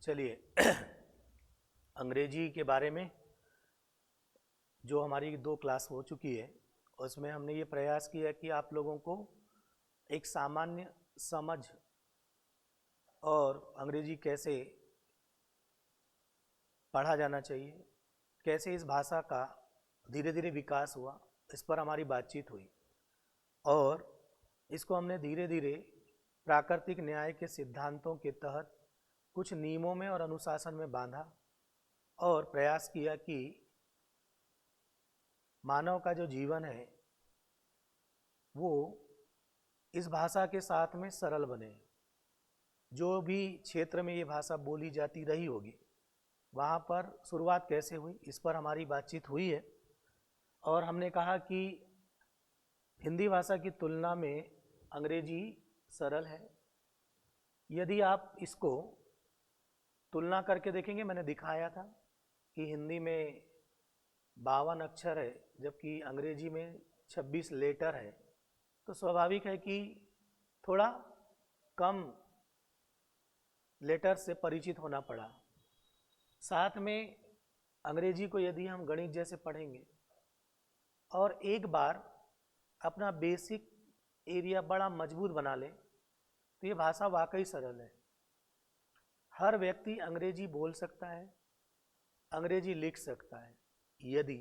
चलिए अंग्रेजी के बारे में जो हमारी 2 क्लास हो चुकी है उसमें हमने ये प्रयास किया कि आप लोगों को एक सामान्य समझ और अंग्रेजी कैसे पढ़ा जाना चाहिए, कैसे इस भाषा का धीरे धीरे विकास हुआ, इस पर हमारी बातचीत हुई और इसको हमने धीरे धीरे प्राकृतिक न्याय के सिद्धांतों के तहत कुछ नियमों में और अनुशासन में बांधा और प्रयास किया कि मानव का जो जीवन है वो इस भाषा के साथ में सरल बने। जो भी क्षेत्र में ये भाषा बोली जाती रही होगी वहाँ पर शुरुआत कैसे हुई, इस पर हमारी बातचीत हुई है और हमने कहा कि हिंदी भाषा की तुलना में अंग्रेजी सरल है। यदि आप इसको तुलना करके देखेंगे, मैंने दिखाया था कि हिंदी में 52 अक्षर है जबकि अंग्रेजी में 26 लेटर है, तो स्वाभाविक है कि थोड़ा कम लेटर से परिचित होना पड़ा। साथ में अंग्रेजी को यदि हम गणित जैसे पढ़ेंगे और एक बार अपना बेसिक एरिया बड़ा मजबूत बना लें तो ये भाषा वाकई सरल है। हर व्यक्ति अंग्रेजी बोल सकता है, अंग्रेजी लिख सकता है, यदि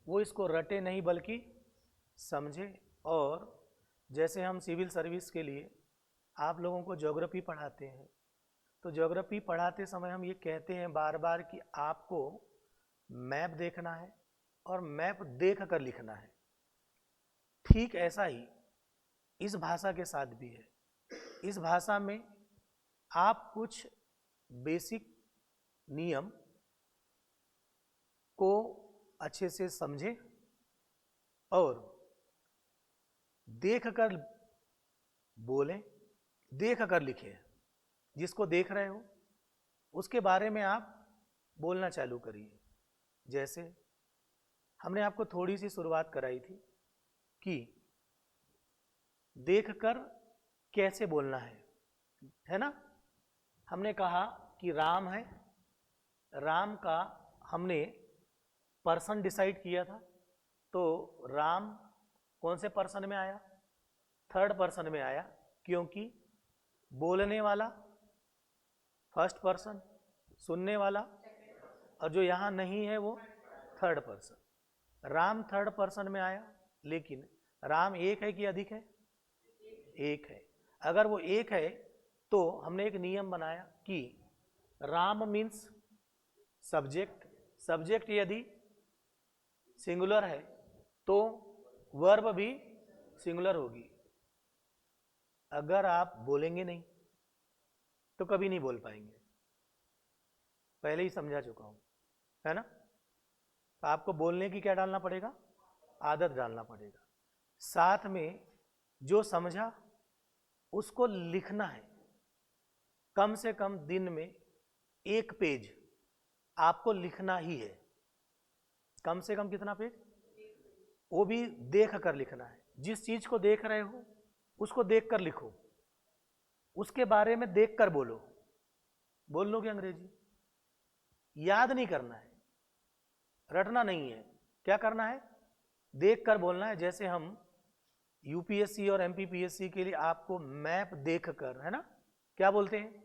वो इसको रटे नहीं बल्कि समझे। और जैसे हम सिविल सर्विस के लिए आप लोगों को ज्योग्राफी पढ़ाते हैं तो ज्योग्राफी पढ़ाते समय हम ये कहते हैं बार बार कि आपको मैप देखना है और मैप देख कर लिखना है। ठीक ऐसा ही इस भाषा के साथ भी है। इस भाषा में आप कुछ बेसिक नियम को अच्छे से समझें और देख कर बोलें, देख कर लिखें। जिसको देख रहे हो उसके बारे में आप बोलना चालू करिए। जैसे हमने आपको थोड़ी सी शुरुआत कराई थी कि देखकर कैसे बोलना है ना। हमने कहा कि राम है, राम का हमने पर्सन डिसाइड किया था, तो राम कौन से पर्सन में आया? 3rd पर्सन में आया, क्योंकि बोलने वाला 1st पर्सन, सुनने वाला और जो यहाँ नहीं है वो 3rd person. Ram 3rd person में आया, लेकिन राम एक है कि अधिक है? एक है। अगर वो एक है तो हमने एक नियम बनाया कि राम मीन्स सब्जेक्ट, सब्जेक्ट यदि सिंगुलर है तो वर्ब भी सिंगुलर होगी। अगर आप बोलेंगे नहीं तो कभी नहीं बोल पाएंगे, पहले ही समझा चुका हूं, है ना। तो आपको बोलने की क्या डालना पड़ेगा? आदत डालना पड़ेगा। साथ में जो समझा उसको लिखना है। कम से कम दिन में 1 पेज आपको लिखना ही है। कम से कम कितना पेज? वो भी देख कर लिखना है। जिस चीज को देख रहे हो उसको देख कर लिखो, उसके बारे में देख कर बोलो। बोल लोगे अंग्रेजी? याद नहीं करना है, रटना नहीं है। क्या करना है? देख कर बोलना है। जैसे हम यूपीएससी और एमपीपीएससी के लिए आपको मैप देख कर, है ना, क्या बोलते हैं?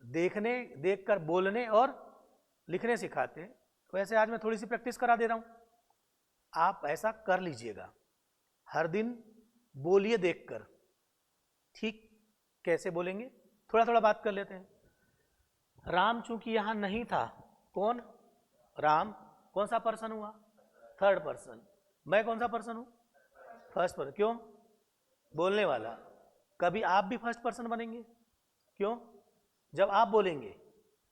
देखने, देख कर बोलने और लिखने सिखाते हैं। वैसे आज मैं थोड़ी सी प्रैक्टिस करा दे रहा हूं, आप ऐसा कर लीजिएगा। हर दिन बोलिए देखकर। ठीक कैसे बोलेंगे? थोड़ा थोड़ा बात कर लेते हैं। राम चूंकि यहां नहीं था, कौन? राम कौन सा पर्सन हुआ? 3rd person. मैं कौन सा पर्सन हूं? 1st person. क्यों? बोलने वाला। कभी आप भी 1st पर्सन बनेंगे। क्यों? जब आप बोलेंगे,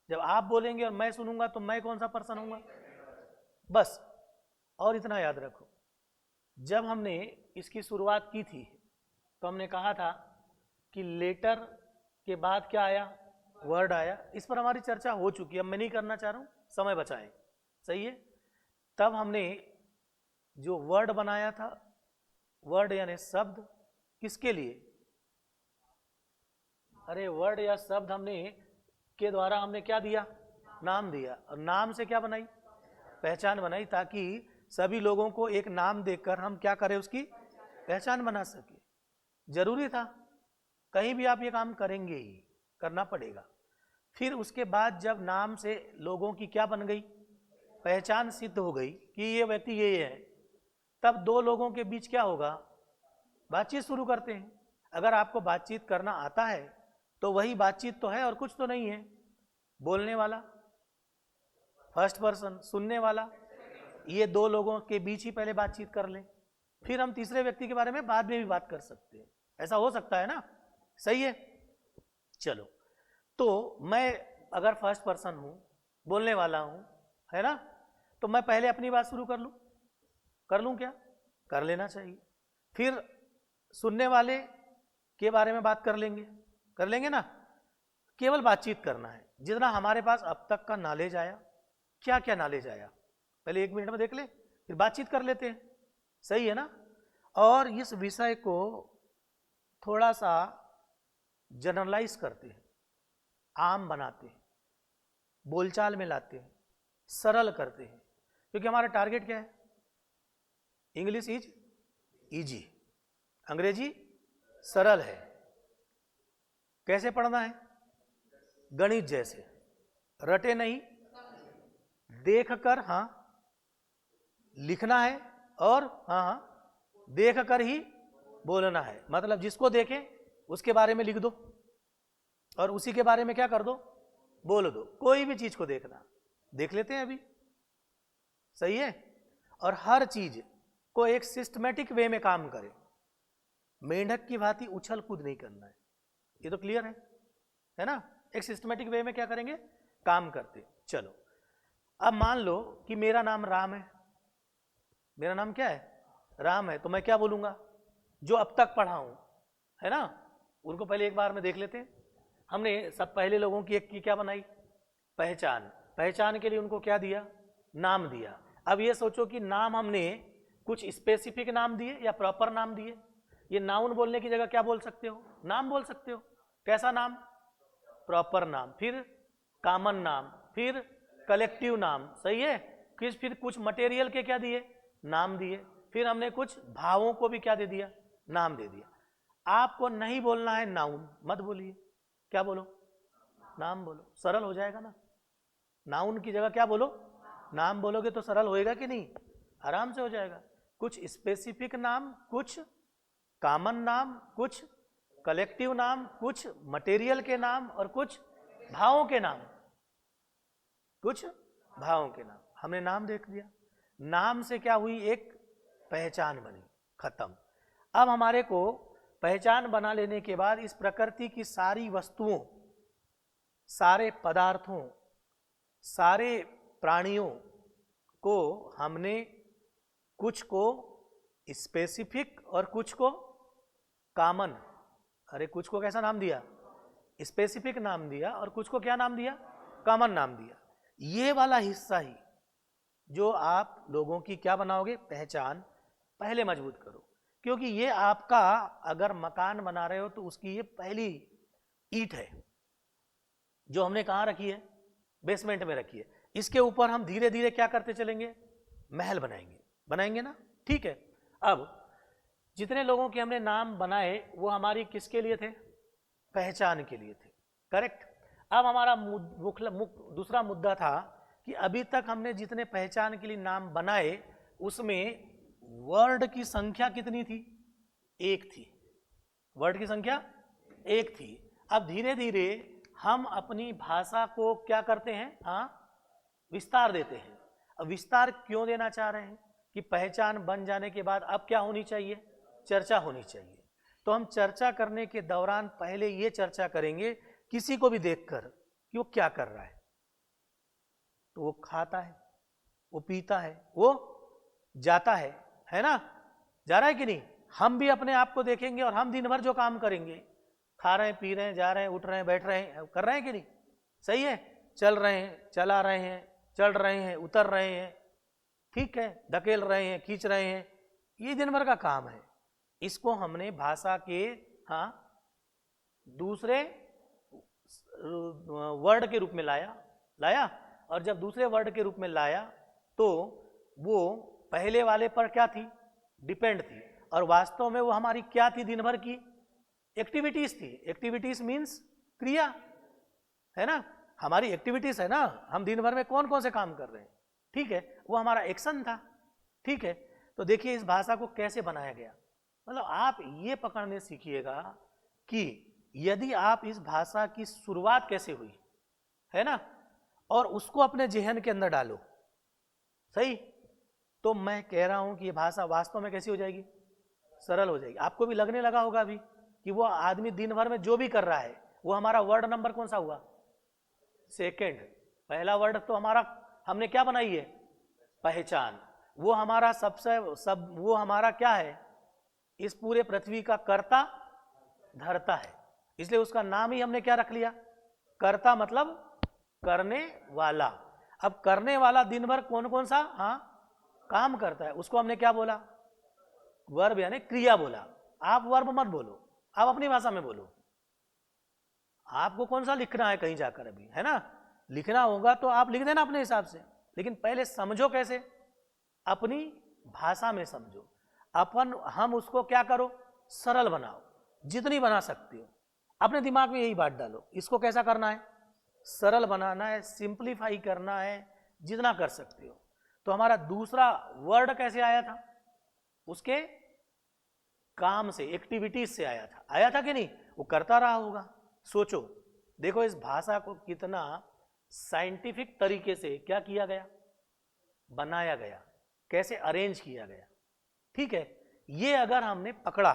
जब आप बोलेंगे और मैं सुनूंगा तो मैं कौन सा पर्सन हूंगा? बस। और इतना याद रखो, जब हमने इसकी शुरुआत की थी तो हमने कहा था कि लेटर के बाद क्या आया? वर्ड आया। इस पर हमारी चर्चा हो चुकी है, अब मैं नहीं करना चाह रहा हूं, समय बचाएं। सही है। तब हमने जो वर्ड बनाया था, वर्ड यानी शब्द, किसके लिए? अरे वर्ड या शब्द हमने के द्वारा हमने क्या दिया, नाम दिया, और नाम से क्या बनाई, पहचान बनाई, ताकि सभी लोगों को एक नाम देकर हम क्या करें, उसकी पहचान बना सके। जरूरी था, कहीं भी आप ये काम करेंगे ही, करना पड़ेगा। फिर उसके बाद जब नाम से लोगों की क्या बन गई, पहचान सिद्ध हो गई कि ये व्यक्ति ये है, तब दो लोगों के बीच क्या होगा, बातचीत शुरू करते हैं। अगर आपको बातचीत करना आता है तो वही बातचीत तो है और कुछ तो नहीं है। बोलने वाला फर्स्ट पर्सन, सुनने वाला, ये दो लोगों के बीच ही पहले बातचीत कर लें, फिर हम तीसरे व्यक्ति के बारे में बाद में भी बात कर सकते हैं। ऐसा हो सकता है ना, सही है। चलो, तो मैं अगर फर्स्ट पर्सन हूं, बोलने वाला हूं, है ना, तो मैं पहले अपनी बात शुरू कर लूं क्या, कर लेना चाहिए। फिर सुनने वाले के बारे में बात कर लेंगे ना। केवल बातचीत करना है, जितना हमारे पास अब तक का नॉलेज आया, क्या क्या नॉलेज आया, पहले 1 मिनट में देख ले, फिर बातचीत कर लेते हैं, सही है ना। और इस विषय को थोड़ा सा जनरलाइज करते हैं, आम बनाते हैं, बोलचाल में लाते हैं, सरल करते हैं, क्योंकि हमारा टारगेट क्या है, इंग्लिश इज इजी, अंग्रेजी सरल है। कैसे पढ़ना है, गणित जैसे, रटे नहीं, देखकर हाँ लिखना है, और हाँ देखकर ही बोलना है। मतलब जिसको देखें उसके बारे में लिख दो और उसी के बारे में क्या कर दो, बोल दो। कोई भी चीज को देखना, देख लेते हैं अभी, सही है। और हर चीज को एक सिस्टमेटिक वे में काम करें, मेंढक की भांति उछल कूद नहीं करना है। ये तो क्लियर है ना। एक सिस्टमेटिक वे में क्या करेंगे, काम करते। चलो, अब मान लो कि मेरा नाम राम है, मेरा नाम क्या है, राम है, तो मैं क्या बोलूंगा, जो अब तक पढ़ा हूं, है ना, उनको पहले एक बार में देख लेते हैं। हमने सब पहले लोगों की एक की क्या बनाई, पहचान। पहचान के लिए उनको क्या दिया, नाम दिया। अब ये सोचो कि नाम हमने कुछ स्पेसिफिक नाम दिए या प्रॉपर नाम दिए। ये नाउन बोलने की जगह क्या बोल सकते हो, नाम बोल सकते हो। कैसा नाम, प्रॉपर नाम, फिर कॉमन नाम, फिर कलेक्टिव नाम, सही है। फिर कुछ मटेरियल के क्या दिए, नाम दिए। फिर हमने कुछ भावों को भी क्या दे दिया, नाम दे दिया। आपको नहीं बोलना है नाउन, मत बोलिए, क्या बोलो, नाम बोलो, सरल हो जाएगा ना। नाउन की जगह क्या बोलो, नाम बोलोगे तो सरल होएगा कि नहीं, आराम से हो जाएगा। कुछ स्पेसिफिक नाम, कुछ कॉमन नाम, कुछ कलेक्टिव नाम, कुछ मटेरियल के नाम और कुछ भावों के नाम, कुछ भावों के नाम। हमने नाम देख लिया, नाम से क्या हुई, एक पहचान बनी, खत्म। अब हमारे को पहचान बना लेने के बाद इस प्रकृति की सारी वस्तुओं, सारे पदार्थों, सारे प्राणियों को हमने कुछ को स्पेसिफिक और कुछ को कॉमन, अरे कुछ को कैसा नाम दिया, स्पेसिफिक नाम दिया, और कुछ को क्या नाम दिया, कॉमन नाम दिया। ये वाला हिस्सा ही जो आप लोगों की क्या बनाओगे, पहचान, पहले मजबूत करो। क्योंकि ये आपका, अगर मकान बना रहे हो तो उसकी ये पहली ईंट है जो हमने कहाँ रखी है, बेसमेंट में रखी है। इसके ऊपर हम धीरे धीरे क्या करते चलेंगे, महल बनाएंगे ना, ठीक है। अब जितने लोगों के हमने नाम बनाए वो हमारी किसके लिए थे, पहचान के लिए थे, करेक्ट। अब हमारा दूसरा मुद्दा था कि अभी तक हमने जितने पहचान के लिए नाम बनाए उसमें वर्ड की संख्या कितनी थी, एक थी, वर्ड की संख्या एक थी। अब धीरे धीरे हम अपनी भाषा को क्या करते हैं, हाँ, विस्तार देते हैं। अब विस्तार क्यों देना चाह रहे हैं कि पहचान बन जाने के बाद अब क्या होनी चाहिए, चर्चा होनी चाहिए। तो हम चर्चा करने के दौरान पहले ये चर्चा करेंगे किसी को भी देखकर कि वो क्या कर रहा है। तो वो खाता है, वो पीता है, वो जाता है ना, जा रहा है कि नहीं। हम भी अपने आप को देखेंगे और हम दिन भर जो काम करेंगे, खा रहे हैं, पी रहे हैं, जा रहे हैं, उठ रहे हैं, बैठ रहे हैं, कर रहे हैं कि नहीं, सही है। चल रहे हैं, चला रहे हैं, चढ़ रहे हैं, उतर रहे हैं, ठीक है, धकेल रहे हैं, खींच रहे हैं, ये दिन भर का काम है। इसको हमने भाषा के, हाँ, दूसरे वर्ड के रूप में लाया और जब दूसरे वर्ड के रूप में लाया तो वो पहले वाले पर क्या थी, डिपेंड थी, और वास्तव में वो हमारी क्या थी, दिन भर की एक्टिविटीज थी। एक्टिविटीज मीन्स क्रिया, है ना, हमारी एक्टिविटीज है ना, हम दिन भर में कौन कौन से काम कर रहे हैं, ठीक है, वो हमारा एक्शन था, ठीक है। तो देखिए इस भाषा को कैसे बनाया गया, मतलब आप ये पकड़ने सीखिएगा कि यदि आप इस भाषा की शुरुआत कैसे हुई, है ना, और उसको अपने जहन के अंदर डालो, सही, तो मैं कह रहा हूं कि ये भाषा वास्तव में कैसी हो जाएगी, सरल हो जाएगी। आपको भी लगने लगा होगा अभी कि वो आदमी दिन भर में जो भी कर रहा है वो हमारा वर्ड नंबर कौन सा हुआ, सेकंड। पहला वर्ड तो हमारा हमने क्या बनाई है, पहचान, वो हमारा वो हमारा क्या है, इस पूरे पृथ्वी का कर्ता धर्ता है, इसलिए उसका नाम ही हमने क्या रख लिया, कर्ता, मतलब करने वाला। अब करने वाला दिन भर कौन कौन सा काम करता है, उसको हमने क्या बोला, वर्ब यानी क्रिया बोला। आप वर्ब मत बोलो, आप अपनी भाषा में बोलो, आपको कौन सा लिखना है कहीं जाकर अभी, है ना, लिखना होगा तो आप लिख देना अपने हिसाब से, लेकिन पहले समझो कैसे, अपनी भाषा में समझो, हम उसको क्या करो, सरल बनाओ, जितनी बना सकते हो, अपने दिमाग में यही बात डालो, इसको कैसा करना है, सरल बनाना है, सिंप्लीफाई करना है, जितना कर सकते हो। तो हमारा दूसरा वर्ड कैसे आया था, उसके काम से, एक्टिविटीज से आया था कि नहीं, वो करता रहा होगा। सोचो, देखो इस भाषा को कितना साइंटिफिक तरीके से क्या किया गया, बनाया गया, कैसे अरेंज किया गया, ठीक है। ये अगर हमने पकड़ा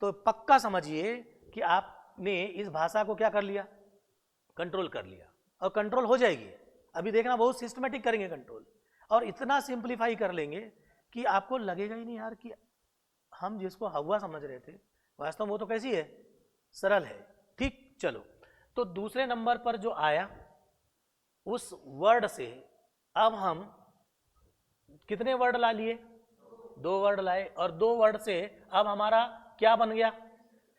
तो पक्का समझिए कि आपने इस भाषा को क्या कर लिया, कंट्रोल कर लिया, और कंट्रोल हो जाएगी। अभी देखना बहुत सिस्टमेटिक करेंगे कंट्रोल, और इतना सिंप्लीफाई कर लेंगे कि आपको लगेगा ही नहीं यार कि हम जिसको हवा समझ रहे थे वास्तव में वो तो कैसी है, सरल है, ठीक। चलो, तो दूसरे नंबर पर जो आया उस वर्ड से अब हम कितने वर्ड ला लिए, 2 वर्ड लाए, और 2 वर्ड से अब हमारा क्या बन गया,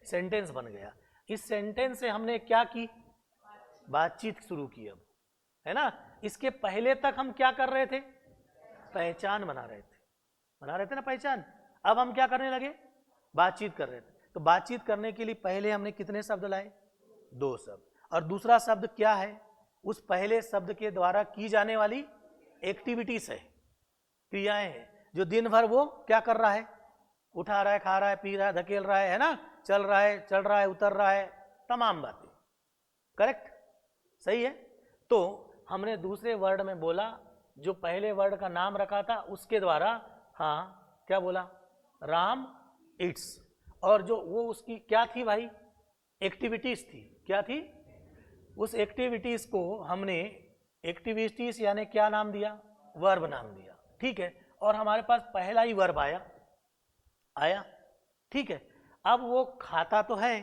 सेंटेंस बन गया। इस सेंटेंस से हमने क्या की, बातचीत शुरू की अब, है ना। इसके पहले तक हम क्या कर रहे थे, पहचान बना रहे थे ना पहचान। अब हम क्या करने लगे, बातचीत कर रहे थे। तो बातचीत करने के लिए पहले हमने कितने शब्द लाए, 2 शब्द, और दूसरा शब्द क्या है, उस पहले शब्द के द्वारा की जाने वाली एक्टिविटीज है, क्रियाएं हैं, जो दिन भर वो क्या कर रहा है, उठा रहा है, खा रहा है, पी रहा है, धकेल रहा है ना, चल रहा है, उतर रहा है, तमाम बातें, करेक्ट, सही है। तो हमने दूसरे वर्ड में बोला, जो पहले वर्ड का नाम रखा था उसके द्वारा, क्या बोला, राम इट्स, और जो वो उसकी क्या थी भाई, एक्टिविटीज थी, क्या थी, उस एक्टिविटीज को हमने एक्टिविटीज यानी क्या नाम दिया, वर्ब नाम दिया, ठीक है। और हमारे पास पहला ही वर्ब आया, ठीक है। अब वो खाता तो है,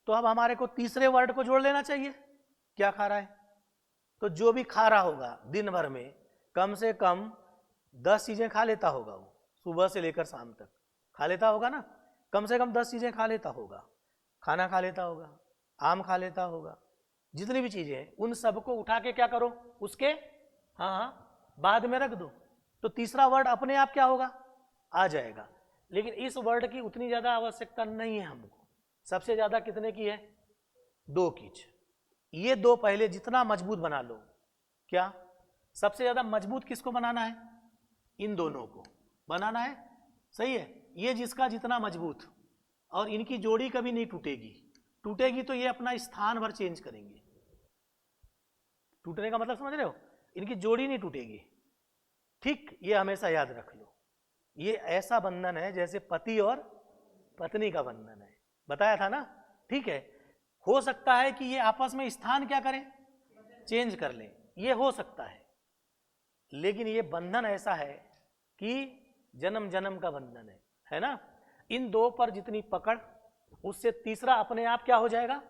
तो अब हमारे को तीसरे वर्ड को जोड़ लेना चाहिए, क्या खा रहा है, तो जो भी खा रहा होगा दिन भर में कम से कम 10 चीजें खा लेता होगा, वो सुबह से लेकर शाम तक खा लेता होगा ना, कम से कम 10 चीजें खा लेता होगा, खाना खा लेता होगा, आम खा लेता होगा, जितनी भी चीजें हैं उन सबको उठा के क्या करो, उसके बाद में रख दो, तो तीसरा वर्ड अपने आप क्या होगा, आ जाएगा। लेकिन इस वर्ड की उतनी ज्यादा आवश्यकता नहीं है हमको, सबसे ज्यादा कितने की है, 2 की। ये 2 पहले जितना मजबूत बना लो, क्या सबसे ज्यादा मजबूत किसको बनाना है, इन दोनों को बनाना है, सही है। ये जिसका जितना मजबूत, और इनकी जोड़ी कभी नहीं टूटेगी तो ये अपना स्थान भर चेंज करेंगे। टूटने का मतलब समझ रहे हो, इनकी जोड़ी नहीं टूटेगी, ठीक, ये हमेशा याद रख लो। ये ऐसा बंधन है जैसे पति और पत्नी का बंधन है, बताया था ना, ठीक है। हो सकता है कि ये आपस में स्थान क्या करें, चेंज कर लें, ये हो सकता है, लेकिन ये बंधन ऐसा है कि जन्म जन्म का बंधन है ना। इन 2 पर जितनी पकड़, उससे तीसरा अपने आप क्या हो जाएगा,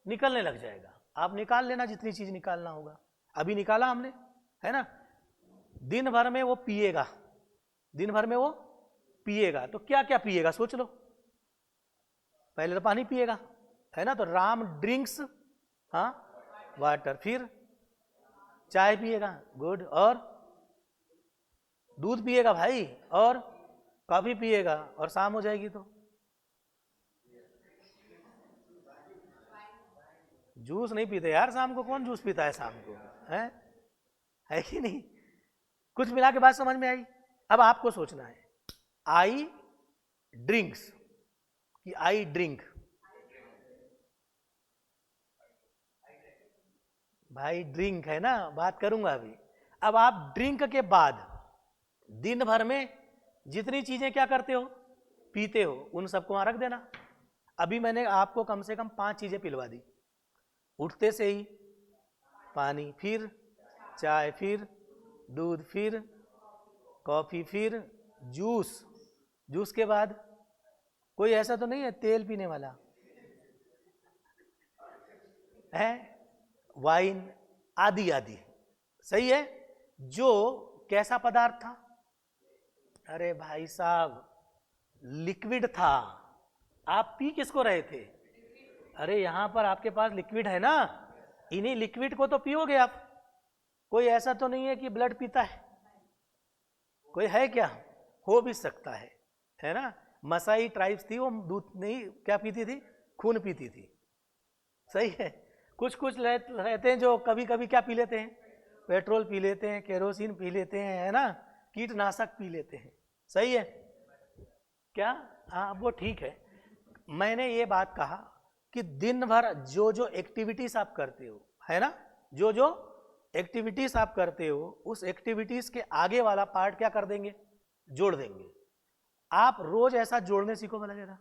निकलने लग जाएगा। आप निकाल लेना जितनी चीज निकालना होगा, अभी निकाला हमने, है ना। दिन भर में वो पिएगा, तो क्या क्या पिएगा सोच लो, पहले तो पानी पिएगा, है ना। तो राम ड्रिंक्स हाँ वाटर, फिर चाय पिएगा, गुड, और दूध पिएगा भाई, और कॉफी पिएगा, और शाम हो जाएगी तो जूस नहीं पीते यार शाम को, कौन जूस पीता है शाम को, है कि नहीं? कुछ मिला के बात समझ में आई? अब आपको सोचना है आई ड्रिंक्स कि आई ड्रिंक। भाई ड्रिंक है ना, बात करूंगा अभी। अब आप ड्रिंक के बाद दिन भर में जितनी चीजें क्या करते हो, पीते हो, उन सबको वहां रख देना। अभी मैंने आपको कम से कम 5 चीजें पिलवा दी। उठते से ही पानी, फिर चाय, फिर दूध, फिर कॉफी, फिर जूस। जूस के बाद कोई ऐसा तो नहीं है तेल पीने वाला है, वाइन आदि आदि, सही है। जो कैसा पदार्थ था? अरे भाई साहब लिक्विड था। आप पी किसको रहे थे? अरे यहां पर आपके पास लिक्विड है ना, इन्हीं लिक्विड को तो पियोगे आप। कोई ऐसा तो नहीं है कि ब्लड पीता है, कोई है क्या? हो भी सकता है ना। मसाई ट्राइब्स थी, वो दूध नहीं क्या पीती थी, खून पीती थी, सही है। कुछ कुछ रहते हैं जो कभी कभी क्या पी लेते हैं, पेट्रोल पी लेते हैं, केरोसिन पी लेते हैं, है ना, कीटनाशक पी लेते हैं, सही है क्या? हाँ वो ठीक है। मैंने ये बात कहा कि दिन भर जो जो एक्टिविटीज आप करते हो, है ना, जो जो एक्टिविटीज आप करते हो, उस एक्टिविटीज के आगे वाला पार्ट क्या कर देंगे, जोड़ देंगे। आप रोज ऐसा जोड़ने सीखो भला जरा।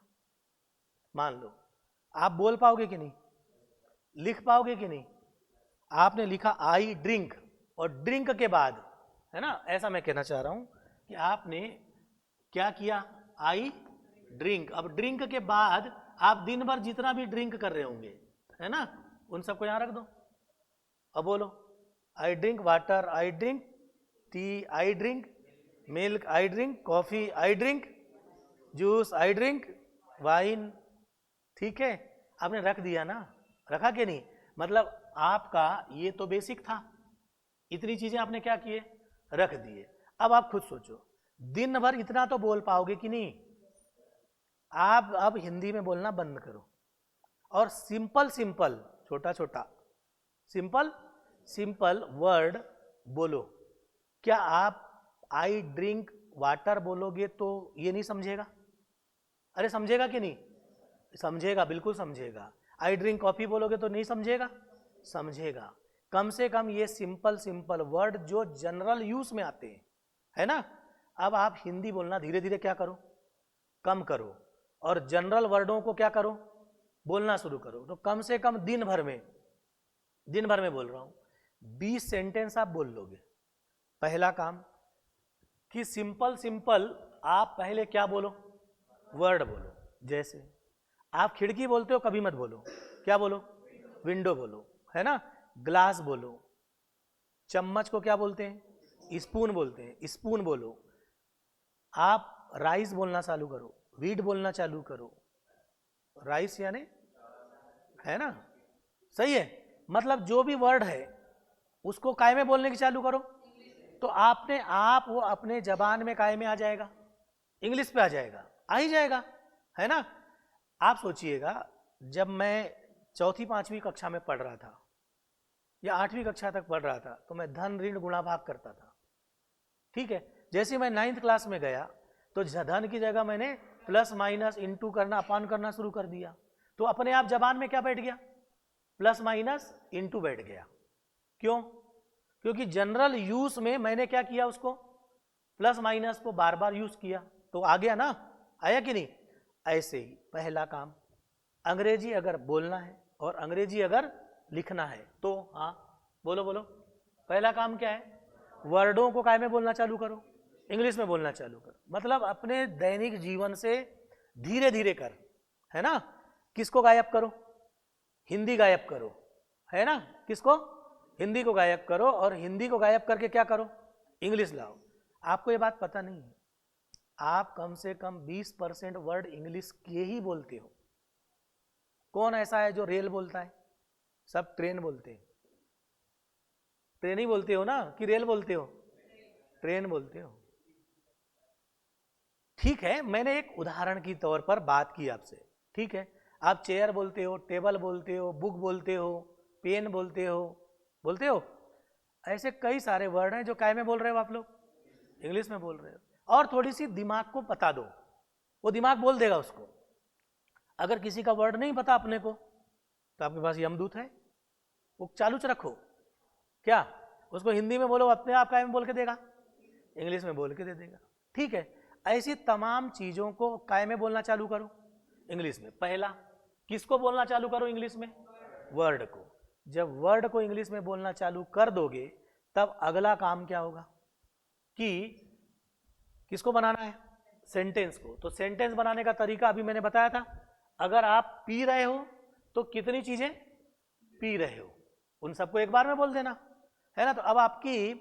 मान लो आप बोल पाओगे कि नहीं, लिख पाओगे कि नहीं? आपने लिखा आई ड्रिंक, और ड्रिंक के बाद, है ना, ऐसा मैं कहना चाह रहा हूं कि आपने क्या किया, आई ड्रिंक। अब ड्रिंक के बाद आप दिन भर जितना भी ड्रिंक कर रहे होंगे, है ना, उन सबको यहां रख दो। अब बोलो, I drink water, I drink tea, I drink milk, I drink coffee, I drink juice, I drink wine. ठीक है, आपने रख दिया ना, रखा कि नहीं? मतलब आपका ये तो बेसिक था, इतनी चीजें आपने क्या किए, रख दिए। अब आप खुद सोचो, दिन भर इतना तो बोल पाओगे कि नहीं? आप अब हिंदी में बोलना बंद करो और सिंपल सिंपल, छोटा छोटा सिंपल सिंपल वर्ड बोलो। क्या आप आई ड्रिंक वाटर बोलोगे तो ये नहीं समझेगा? अरे समझेगा कि नहीं? समझेगा, बिल्कुल समझेगा। आई ड्रिंक कॉफी बोलोगे तो नहीं समझेगा? समझेगा। कम से कम ये सिंपल सिंपल वर्ड जो जनरल यूज में आते हैं, है ना। अब आप हिंदी बोलना धीरे धीरे क्या करो, कम करो, और जनरल वर्डों को क्या करो, बोलना शुरू करो। तो कम से कम दिन भर में बोल रहा हूं, 20 सेंटेंस आप बोल लोगे। पहला काम कि सिंपल सिंपल आप पहले क्या बोलो, वर्ड बोलो। जैसे आप खिड़की बोलते हो, कभी मत बोलो, क्या बोलो, विंडो बोलो, है ना। ग्लास बोलो। चम्मच को क्या बोलते हैं, स्पून बोलते हैं, स्पून बोलो। आप राइस बोलना चालू करो, वीट बोलना चालू करो। राइस यानी, है ना, सही है। मतलब जो भी वर्ड है उसको काय में बोलने की चालू करो, तो आपने आप वो अपने जबान में काय में आ जाएगा, इंग्लिश पे आ जाएगा, आ ही जाएगा, है ना। आप सोचिएगा, जब मैं चौथी पांचवी कक्षा में पढ़ रहा था या 8वीं कक्षा तक पढ़ रहा था, तो मैं धन ऋण गुणा भाग करता था, ठीक है। जैसे मैं 9th क्लास में गया तो धन की जगह मैंने प्लस माइनस इंटू करना, अपान करना शुरू कर दिया। तो अपने आप जबान में क्या बैठ गया, प्लस माइनस इंटू बैठ गया। क्यों? क्योंकि जनरल यूज में मैंने क्या किया, उसको प्लस माइनस को बार बार यूज किया, तो आ गया ना, आया कि नहीं। ऐसे ही पहला काम, अंग्रेजी अगर बोलना है और अंग्रेजी अगर लिखना है तो हाँ बोलो बोलो, पहला काम क्या है, वर्डों को काय में बोलना चालू करो, इंग्लिश में बोलना चालू करो। मतलब अपने दैनिक जीवन से धीरे धीरे कर, है ना। किसको गायब करो, हिंदी गायब करो, है ना। किसको, हिंदी को गायब करो, और हिंदी को गायब करके क्या करो, इंग्लिश लाओ। आपको ये बात पता नहीं है, आप कम से कम 20% वर्ड इंग्लिश के ही बोलते हो। कौन ऐसा है जो रेल बोलता है, सब ट्रेन बोलते हैं। ट्रेन ही बोलते हो ना कि रेल बोलते हो? ट्रेन बोलते हो। ठीक है, मैंने एक उदाहरण की तौर पर बात की आपसे। ठीक है, आप चेयर बोलते हो, टेबल बोलते हो, बुक बोलते हो, पेन बोलते हो। ऐसे कई सारे वर्ड हैं जो काय में बोल रहे हो आप लोग? इंग्लिश में बोल रहे हो। और थोड़ी सी दिमाग को बता दो, वो दिमाग बोल देगा उसको। अगर किसी का वर्ड नहीं पता अपने को तो आपके पास यमदूत है, वो चालू च रखो। क्या उसको हिंदी में बोलो, अपने आप काय में बोल के देगा, इंग्लिश में बोल के दे देगा। ठीक है, ऐसी तमाम चीजों को काय में बोलना चालू करो, इंग्लिश में। पहला किसको बोलना चालू करो इंग्लिश में? वर्ड को। जब वर्ड को इंग्लिश में बोलना चालू कर दोगे तब अगला काम क्या होगा कि किसको बनाना है? सेंटेंस को। तो सेंटेंस बनाने का तरीका अभी मैंने बताया था। अगर आप पी रहे हो तो कितनी चीजें पी रहे हो, उन सबको एक बार में बोल देना, है ना। तो अब आपकी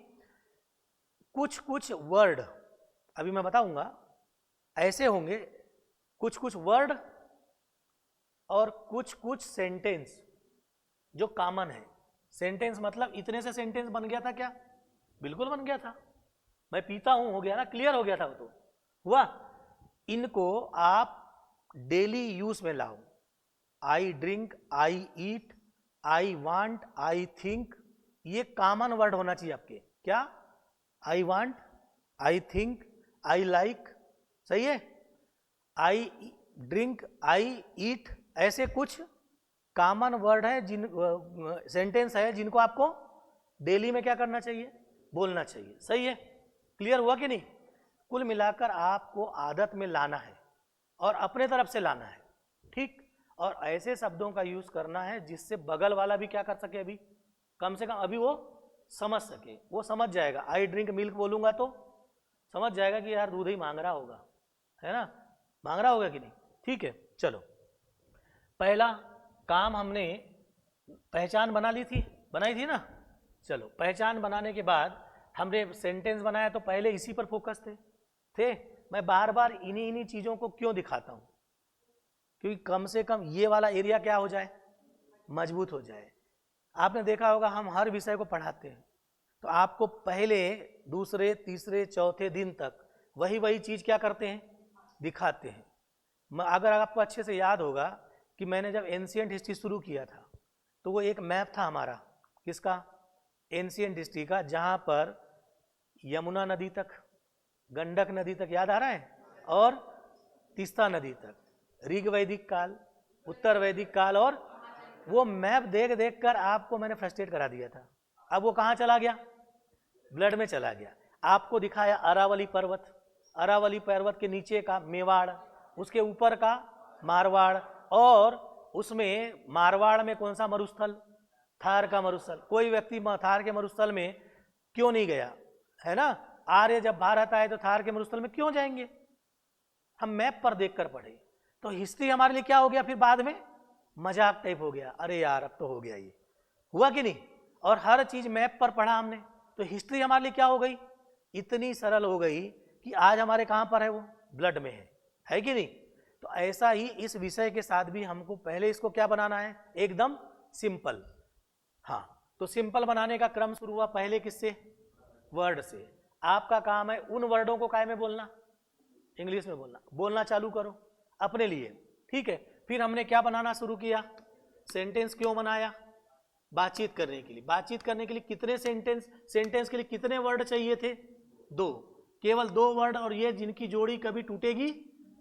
कुछ वर्ड अभी मैं बताऊंगा ऐसे होंगे, कुछ वर्ड और कुछ सेंटेंस जो कॉमन है। सेंटेंस मतलब इतने से सेंटेंस बन गया था क्या? बिल्कुल बन गया था। मैं पीता हूं हो गया ना, क्लियर हो गया था वो तो हुआ। इनको आप डेली यूज में लाओ। I drink, I eat, I want, I think, ये कॉमन वर्ड होना चाहिए आपके। क्या? I want, I think, I like, सही है। आई ड्रिंक, आई ईट, ऐसे कुछ कॉमन वर्ड है, जिन सेंटेंस है जिनको आपको डेली में क्या करना चाहिए? बोलना चाहिए। सही है, क्लियर हुआ कि नहीं? कुल मिलाकर आपको आदत में लाना है और अपने तरफ से लाना है। ठीक, और ऐसे शब्दों का यूज करना है जिससे बगल वाला भी क्या कर सके, अभी कम से कम अभी वो समझ सके। वो समझ जाएगा। आई ड्रिंक मिल्क बोलूंगा तो समझ जाएगा कि यार दूध ही मांग रहा होगा, है ना, मांग रहा होगा कि नहीं। ठीक है, चलो पहला काम हमने पहचान बनाई थी ना। चलो पहचान बनाने के बाद हमने सेंटेंस बनाया, तो पहले इसी पर फोकस थे। मैं बार बार इन्हीं चीजों को क्यों दिखाता हूं? क्योंकि कम से कम ये वाला एरिया क्या हो जाए, मजबूत हो जाए। आपने देखा होगा हम हर विषय को पढ़ाते हैं तो आपको पहले दूसरे तीसरे चौथे दिन तक वही चीज क्या करते हैं, दिखाते हैं। अगर आपको अच्छे से याद होगा कि मैंने जब एंशिएंट हिस्ट्री शुरू किया था तो वो एक मैप था हमारा, किसका? एंशिएंट हिस्ट्री का, जहां पर यमुना नदी तक, गंडक नदी तक, याद आ रहा है, और तीस्ता नदी तक, ऋग वैदिक काल, उत्तर वैदिक काल, और वो मैप देख देख कर आपको मैंने फ्रस्ट्रेट करा दिया था। अब वो कहाँ चला गया? ब्लड में चला गया। आपको दिखाया अरावली पर्वत, अरावली पर्वत के नीचे का मेवाड़, उसके ऊपर का मारवाड़, और उसमें मारवाड़ में कौन सा मरुस्थल? थार का मरुस्थल। कोई व्यक्ति थार के मरुस्थल में क्यों नहीं गया, है ना? आर्य जब भारत आए तो थार के मरुस्थल में क्यों जाएंगे? हम मैप पर देखकर पढ़े। तो हिस्ट्री हमारे लिए क्या हो गया फिर बाद में? मजाक टाइप हो गया। अरे यार अब तो हो गया, ये हुआ कि नहीं? और हर चीज मैप पर पढ़ा हमने, तो हिस्ट्री हमारे लिए क्या हो गई? इतनी सरल हो गई कि आज हमारे कहां पर है वो? ब्लड में है कि नहीं? तो ऐसा ही इस विषय के साथ भी हमको पहले इसको क्या बनाना है? एकदम सिंपल। हाँ, तो सिंपल बनाने का क्रम शुरू हुआ पहले किससे? वर्ड से। आपका काम है उन वर्डों को काय में बोलना, इंग्लिश में बोलना चालू करो अपने लिए। ठीक है, फिर हमने क्या बनाना शुरू किया? सेंटेंस क्यों बनाया? बातचीत करने के लिए। बातचीत करने के लिए कितने सेंटेंस के लिए कितने वर्ड चाहिए थे? 2, केवल 2 वर्ड, और ये जिनकी जोड़ी कभी टूटेगी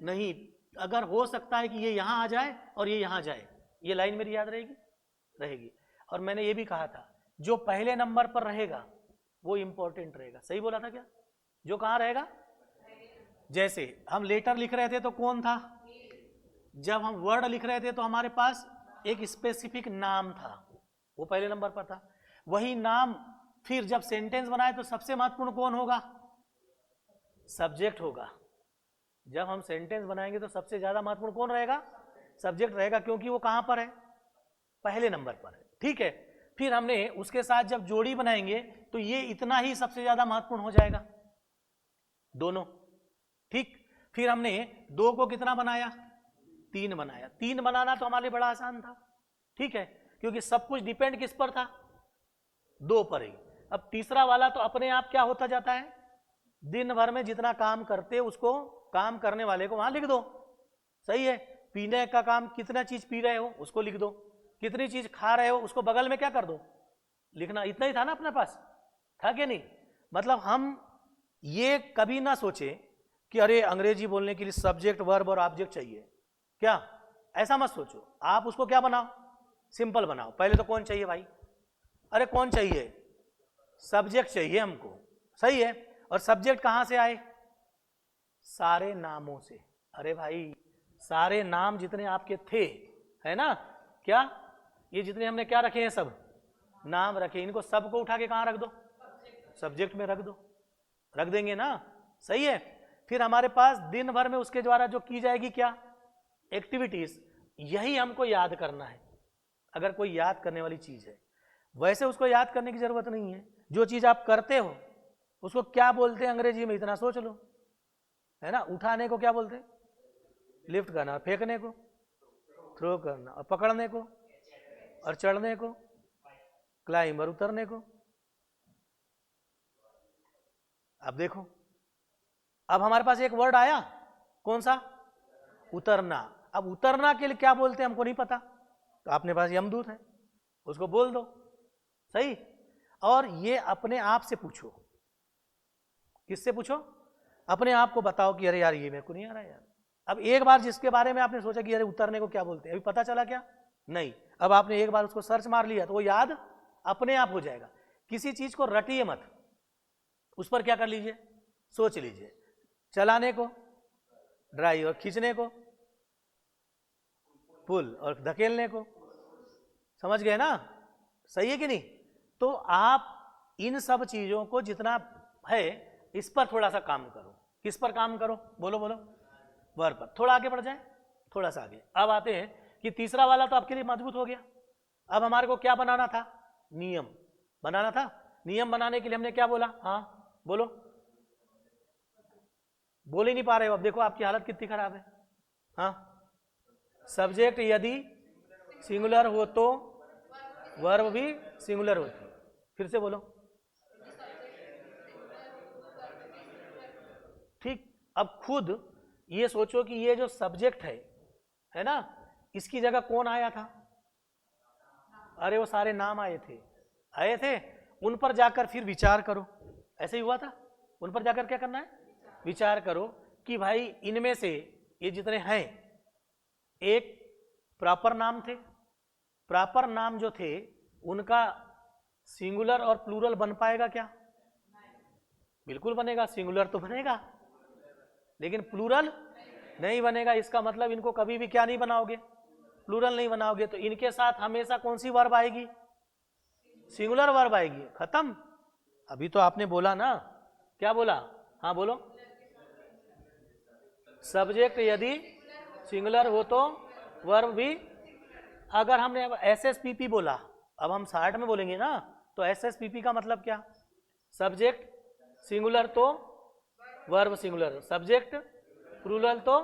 नहीं। अगर हो सकता है कि ये यहां आ जाए और ये यहां जाए, ये लाइन मेरी याद रहेगी। और मैंने ये भी कहा था जो पहले नंबर पर रहेगा वो इंपॉर्टेंट रहेगा। सही बोला था क्या? जो कहां रहेगा? जैसे हम लेटर लिख रहे थे तो कौन था? जब हम वर्ड लिख रहे थे तो हमारे पास एक स्पेसिफिक नाम था, वो पहले नंबर पर था। वही नाम फिर जब सेंटेंस बनाए तो सबसे महत्वपूर्ण कौन होगा? सब्जेक्ट होगा। जब हम सेंटेंस बनाएंगे तो सबसे ज्यादा महत्वपूर्ण कौन रहेगा? सब्जेक्ट रहेगा, क्योंकि वो कहां पर है? पहले नंबर पर है। ठीक है, फिर हमने उसके साथ जब जोड़ी बनाएंगे तो ये इतना ही सबसे ज्यादा महत्वपूर्ण हो जाएगा, दोनों। ठीक, फिर हमने 2 को कितना बनाया? 3 बनाया। 3 बनाना तो हमारे लिए बड़ा आसान था। ठीक है, क्योंकि सब कुछ डिपेंड किस पर था, दो पर ही। अब तीसरा वाला तो अपने आप क्या होता जाता है, दिन भर में जितना काम करते उसको काम करने वाले को वहां लिख दो, सही है। पीने का काम कितना चीज पी रहे हो उसको लिख दो, कितनी चीज खा रहे हो उसको बगल में क्या कर दो, लिखना। इतना ही था ना अपने पास, था कि नहीं? मतलब हम ये कभी ना सोचे कि अरे अंग्रेजी बोलने के लिए सब्जेक्ट वर्ब और ऑब्जेक्ट चाहिए, क्या ऐसा मत सोचो। आप उसको क्या बनाओ, सिंपल बनाओ। पहले तो कौन चाहिए भाई, अरे कौन चाहिए, सब्जेक्ट चाहिए हमको, सही है। और सब्जेक्ट कहां से आए, सारे नामों से। अरे भाई सारे नाम जितने आपके थे, है ना, क्या ये जितने हमने क्या रखे हैं, सब नाम रखे, इनको सबको उठा के कहां रख दो, सब्जेक्ट में रख दो, रख देंगे ना, सही है। फिर हमारे पास दिन भर में उसके द्वारा जो की जाएगी क्या, एक्टिविटीज, यही हमको याद करना है। अगर कोई याद करने वाली चीज है, वैसे उसको याद करने की जरूरत नहीं है। जो चीज आप करते हो उसको क्या बोलते हैं अंग्रेजी में, इतना सोच लो, है ना। उठाने को क्या बोलते हैं, लिफ्ट करना, फेंकने को थ्रो करना, और पकड़ने को और चढ़ने को क्लाइंब, और उतरने को। अब देखो, अब हमारे पास एक वर्ड आया, कौन सा, उतरना। अब उतरना के लिए क्या बोलते हैं हमको नहीं पता, तो अपने पास यमदूत है, उसको बोल दो, सही। और ये अपने आप से पूछो, किससे पूछो, अपने आप को बताओ कि अरे यार ये मेरे को नहीं आ रहा यार। अब एक बार जिसके बारे में आपने सोचा कि अरे उतरने को क्या बोलते हैं, अभी पता चला क्या, नहीं। अब आपने एक बार उसको सर्च मार लिया तो वो याद अपने आप हो जाएगा। किसी चीज को रटिए मत, उस पर क्या कर लीजिए, सोच लीजिए। चलाने को ड्राइव, और खींचने को पुल, और धकेलने को, समझ गए ना, सही है कि नहीं। तो आप इन सब चीजों को जितना है इस पर थोड़ा सा काम करो। किस पर काम करो, बोलो बोलो, वर्ब पर। थोड़ा आगे बढ़ जाए, थोड़ा सा आगे। अब आते हैं कि तीसरा वाला तो आपके लिए मजबूत हो गया। अब हमारे को क्या बनाना था, नियम बनाना था। नियम बनाने के लिए हमने क्या बोला, हाँ बोलो, बोल ही नहीं पा रहे हो। अब देखो आपकी हालत कितनी खराब है। हाँ, सब्जेक्ट यदि सिंगुलर हो तो वर्ब भी सिंगुलर होती है। फिर से बोलो, ठीक। अब खुद ये सोचो कि ये जो सब्जेक्ट है ना, इसकी जगह कौन आया था, अरे वो सारे नाम आए थे, उन पर जाकर फिर विचार करो। ऐसे ही हुआ था, उन पर जाकर क्या करना है, विचार करो कि भाई इनमें से ये जितने हैं, एक प्रॉपर नाम थे, प्रॉपर नाम जो थे उनका सिंगुलर और प्लूरल बन पाएगा क्या, बिल्कुल बनेगा। सिंगुलर तो बनेगा लेकिन प्लूरल नहीं बनेगा। इसका मतलब इनको कभी भी क्या नहीं बनाओगे, प्लूरल नहीं बनाओगे। तो इनके साथ हमेशा कौन सी वर्ब आएगी, सिंगुलर वर्ब आएगी, खत्म। अभी तो आपने बोला ना, क्या बोला, हाँ बोलो, सब्जेक्ट यदि सिंगुलर हो तो वर्ब भी। अगर हमने अब एसएसपीपी बोला, अब हम शार्ट में बोलेंगे ना, तो एसएसपीपी का मतलब क्या, सब्जेक्ट सिंगुलर तो वर्ब सिंगुलर, सब्जेक्ट प्लूरल तो,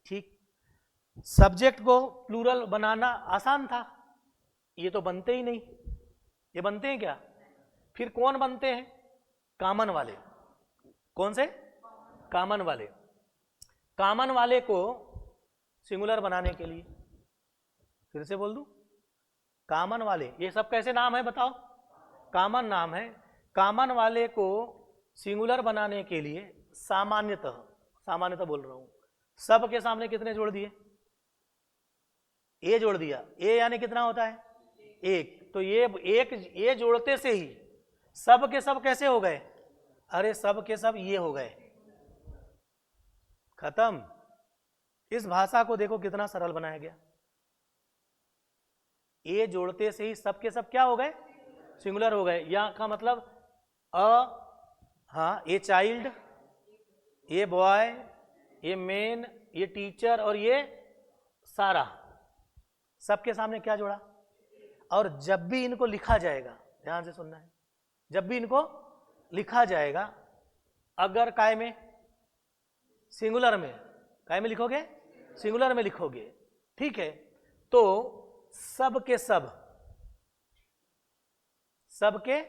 ठीक। सब्जेक्ट को प्लूरल बनाना आसान था, ये तो बनते ही नहीं। ये बनते हैं क्या, फिर कौन बनते हैं, कॉमन वाले। कौन से, कॉमन वाले। कॉमन वाले को सिंगुलर बनाने के लिए, फिर से बोल दूं, कॉमन वाले, ये सब कैसे नाम है बताओ, कॉमन नाम है। कॉमन वाले को सिंगुलर बनाने के लिए सामान्यतः बोल रहा हूं, सब के सामने कितने जोड़ दिए, ए जोड़ दिया। ए यानी कितना होता है, एक। तो ये एक ए जोड़ते से ही सब के सब कैसे हो गए, अरे सब के सब ये हो गए, खत्म। इस भाषा को देखो कितना सरल बनाया गया। ए जोड़ते से ही सब के सब क्या हो गए, सिंगुलर हो गए। यहां का मतलब हाँ, ये चाइल्ड, ये बॉय, ये मैन, ये टीचर, और ये सारा, सबके सामने क्या जोड़ा। और जब भी इनको लिखा जाएगा, ध्यान से सुनना है, जब भी इनको लिखा जाएगा, अगर काय में, सिंगुलर में, काय में लिखोगे, सिंगुलर में लिखोगे, ठीक है। तो सब के सब, सब के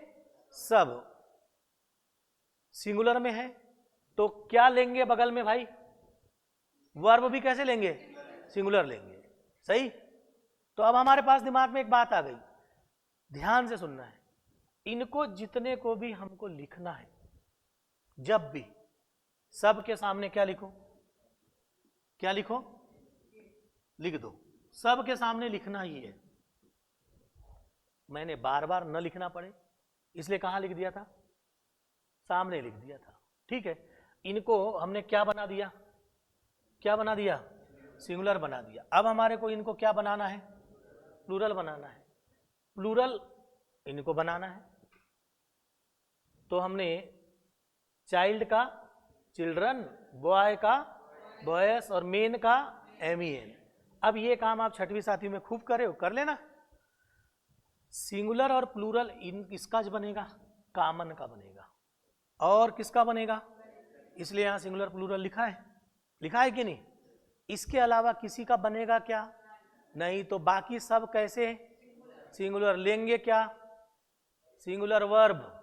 सब सिंगुलर में है, तो क्या लेंगे बगल में भाई? वर्ब भी कैसे लेंगे? सिंगुलर लेंगे। सही। तो अब हमारे पास दिमाग में एक बात आ गई, ध्यान से सुनना है। इनको जितने को भी हमको लिखना है, जब भी सब के सामने क्या लिखो? क्या लिखो? लिख दो। सब के सामने लिखना ही है। मैंने बार बार न लिखना पड़े इसलिए कहां लिख दिया था? सामने लिख दिया था। ठीक है। इनको हमने क्या बना दिया? क्या बना दिया? सिंगुलर बना दिया। अब हमारे को इनको क्या बनाना है? प्लूरल बनाना है। प्लूरल इनको बनाना है, तो हमने चाइल्ड का चिल्ड्रन, बॉय का बॉयस और मेन का MEN। अब ये काम आप छठवीं सातवीं में खूब करे हो, कर लेना। सिंगुलर और प्लूरल किसका बनेगा? कॉमन का बनेगा। और किसका बनेगा? इसलिए यहां सिंगुलर प्लूरल लिखा है। लिखा है कि नहीं? इसके अलावा किसी का बनेगा क्या? नहीं। तो बाकी सब कैसे? सिंगुलर लेंगे। क्या? Singular verb.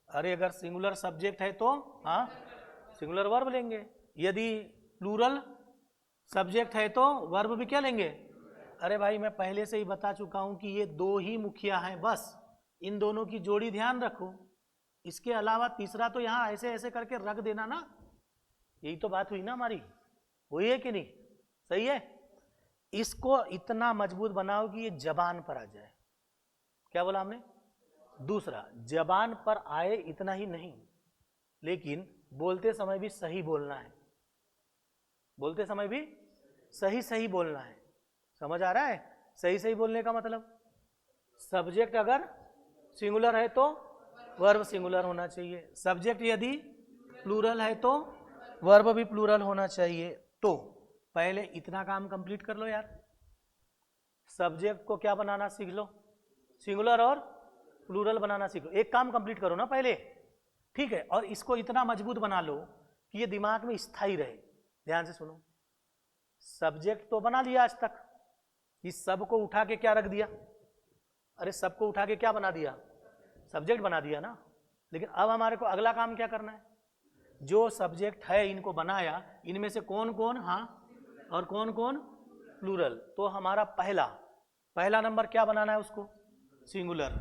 अरे अगर सिंगुलर सब्जेक्ट है तो हाँ सिंगुलर वर्ब लेंगे। यदि प्लूरल सब्जेक्ट है तो वर्ब भी क्या लेंगे? अरे भाई मैं पहले से ही बता चुका हूं कि ये दो ही मुखिया हैं, बस इन दोनों की जोड़ी ध्यान रखो। इसके अलावा तीसरा तो यहां ऐसे ऐसे करके रख देना ना। यही तो बात हुई ना हमारी, हुई है कि नहीं? सही है। इसको इतना मजबूत बनाओ कि ये जबान पर आ जाए। क्या बोला हमने? दूसरा, जबान पर आए इतना ही नहीं, लेकिन बोलते समय भी सही बोलना है। बोलते समय भी सही सही बोलना है। समझ आ रहा है? सही सही बोलने का मतलब, सब्जेक्ट अगर सिंगुलर है तो वर्ब सिंगुलर होना चाहिए। सब्जेक्ट यदि प्लूरल है तो वर्ब भी प्लूरल होना चाहिए। तो पहले इतना काम कंप्लीट कर लो यार। सब्जेक्ट को क्या बनाना सीख लो? सिंगुलर और प्लूरल बनाना सीख लो। एक काम कंप्लीट करो ना पहले, ठीक है? और इसको इतना मजबूत बना लो कि ये दिमाग में स्थायी रहे। ध्यान से सुनो। सब्जेक्ट तो बना लिया आज तक, इस सब को उठा के क्या रख दिया? अरे सबको उठा के क्या बना दिया? सब्जेक्ट बना दिया ना। लेकिन अब हमारे को अगला काम क्या करना है? जो सब्जेक्ट है इनको बनाया, इनमें से कौन कौन हाँ और कौन कौन प्लूरल। तो हमारा पहला नंबर क्या बनाना है उसको? सिंगुलर।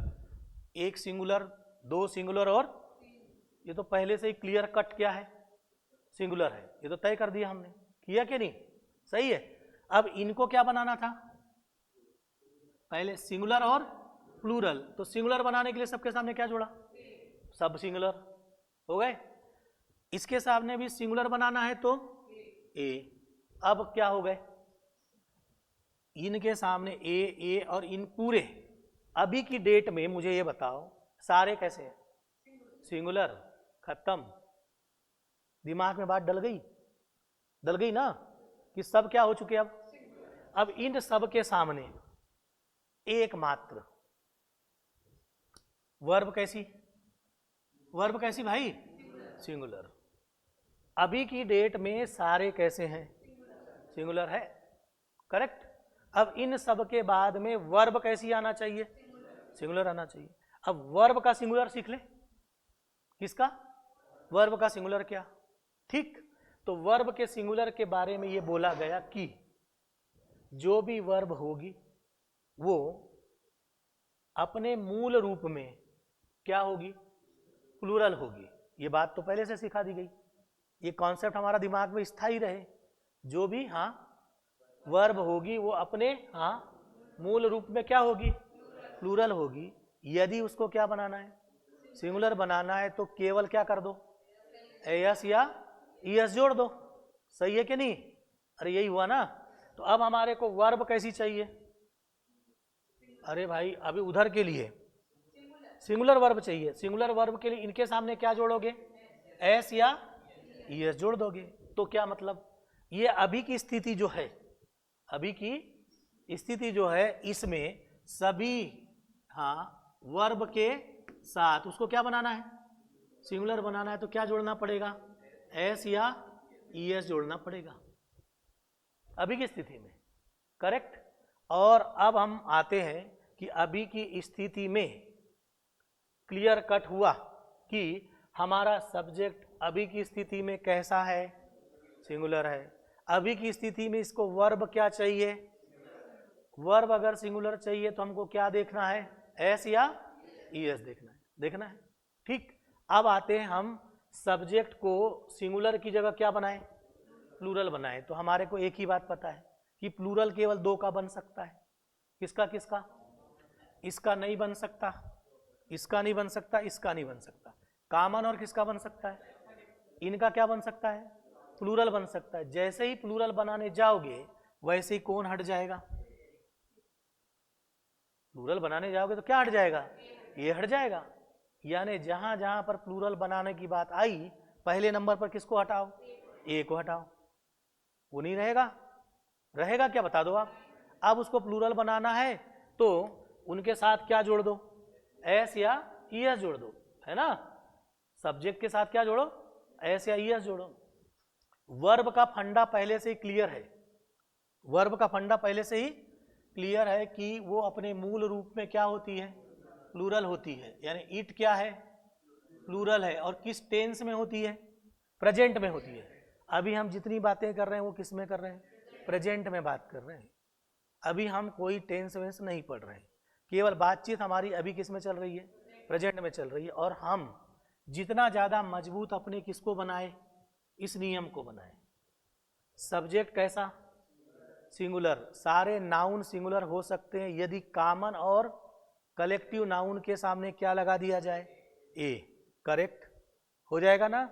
एक सिंगुलर, दो सिंगुलर, और ये तो पहले से ही क्लियर कट क्या है? सिंगुलर है। ये तो तय कर दिया हमने, किया कि नहीं? सही है। अब इनको क्या बनाना था? पहले सिंगुलर और प्लूरल। तो सिंगुलर बनाने के लिए सबके सामने क्या जोड़ा? सब सिंगुलर हो गए। इसके सामने भी सिंगुलर बनाना है तो ए। अब क्या हो गए? इनके सामने ए और इन पूरे अभी की डेट में मुझे ये बताओ सारे कैसे हैं? सिंगुलर। खत्म। दिमाग में बात डल गई? डल गई ना कि सब क्या हो चुके? अब इन सब के सामने एकमात्र वर्ब कैसी? वर्ब कैसी भाई? सिंगुलर। अभी की डेट में सारे कैसे हैं? सिंगुलर है। करेक्ट। अब इन सब के बाद में वर्ब कैसी आना चाहिए? सिंगुलर आना चाहिए। अब वर्ब का सिंगुलर सीख ले। किसका? वर्ब का सिंगुलर क्या? ठीक। तो वर्ब के सिंगुलर के बारे में ये बोला गया कि जो भी वर्ब होगी वो अपने मूल रूप में क्या होगी? प्लूरल होगी। ये बात तो पहले से सिखा दी गई। ये कॉन्सेप्ट हमारा दिमाग में स्थायी रहे। जो भी हाँ वर्ब होगी वो अपने हाँ मूल रूप में क्या होगी? प्लूरल होगी। यदि उसको क्या बनाना है? सिंगुलर बनाना है तो केवल क्या कर दो? एस या ईएस जोड़ दो। सही है कि नहीं? अरे यही हुआ ना। तो अब हमारे को वर्ब कैसी चाहिए? अरे भाई अभी उधर के लिए सिंगुलर वर्ब चाहिए। सिंगुलर वर्ब के लिए इनके सामने क्या जोड़ोगे? एस या ईएस जोड़ दोगे। तो क्या मतलब? ये अभी की स्थिति जो है, अभी की स्थिति जो है, इसमें सभी हाँ वर्ब के साथ उसको क्या बनाना है? सिंगुलर बनाना है। तो क्या जोड़ना पड़ेगा? एस या ईएस जोड़ना पड़ेगा अभी की स्थिति में। करेक्ट। और अब हम आते हैं कि अभी की स्थिति में क्लियर कट हुआ कि हमारा सब्जेक्ट अभी की स्थिति में कैसा है, सिंगुलर है। अभी की स्थिति में इसको वर्ब क्या चाहिए, वर्ब अगर सिंगुलर चाहिए तो हमको क्या देखना है, एस या ईएस देखना है। ठीक, अब आते हैं हम सब्जेक्ट को सिंगुलर की जगह क्या बनाएं, प्लूरल बनाएं। तो हमारे को एक ही बात पता है कि प्लूरल केवल दो का बन सकता है। किसका किसका, इसका नहीं बन सकता, इसका नहीं बन सकता, इसका नहीं बन सकता। कॉमन और किसका बन सकता है, इनका क्या बन सकता है, प्लूरल बन सकता है। जैसे ही प्लूरल बनाने जाओगे वैसे ही कौन हट जाएगा, प्लूरल बनाने जाओगे तो क्या हट जाएगा, ये हट जाएगा। यानी जहां जहां पर प्लूरल बनाने की बात आई पहले नंबर पर किसको हटाओ, ए को हटाओ। वो नहीं रहेगा, रहेगा क्या बता दो आप। अब उसको प्लूरल बनाना है तो उनके साथ क्या जोड़ दो, एस या ईएस जोड़ दो, है ना। सब्जेक्ट के साथ क्या जोड़ो, एस या ईएस जोड़ो। वर्ब का फंडा पहले से ही क्लियर है, वर्ब का फंडा पहले से ही क्लियर है कि वो अपने मूल रूप में क्या होती है, प्लूरल होती है। यानी इट क्या है, प्लूरल है। और किस टेंस में होती है, प्रेजेंट में होती है। अभी हम जितनी बातें कर रहे हैं वो किस में कर रहे हैं, प्रेजेंट में बात कर रहे हैं। अभी हम कोई टेंस वेंस नहीं पढ़ रहे हैं, केवल बातचीत हमारी अभी किस में चल रही है, प्रेजेंट में चल रही है। और हम जितना ज़्यादा मजबूत अपने किसको बनाए, इस नियम को बनाए। सब्जेक्ट कैसा, सिंगुलर। सारे नाउन सिंगुलर हो सकते हैं यदि कॉमन और कलेक्टिव नाउन के सामने क्या लगा दिया जाए, ए। करेक्ट हो जाएगा ना,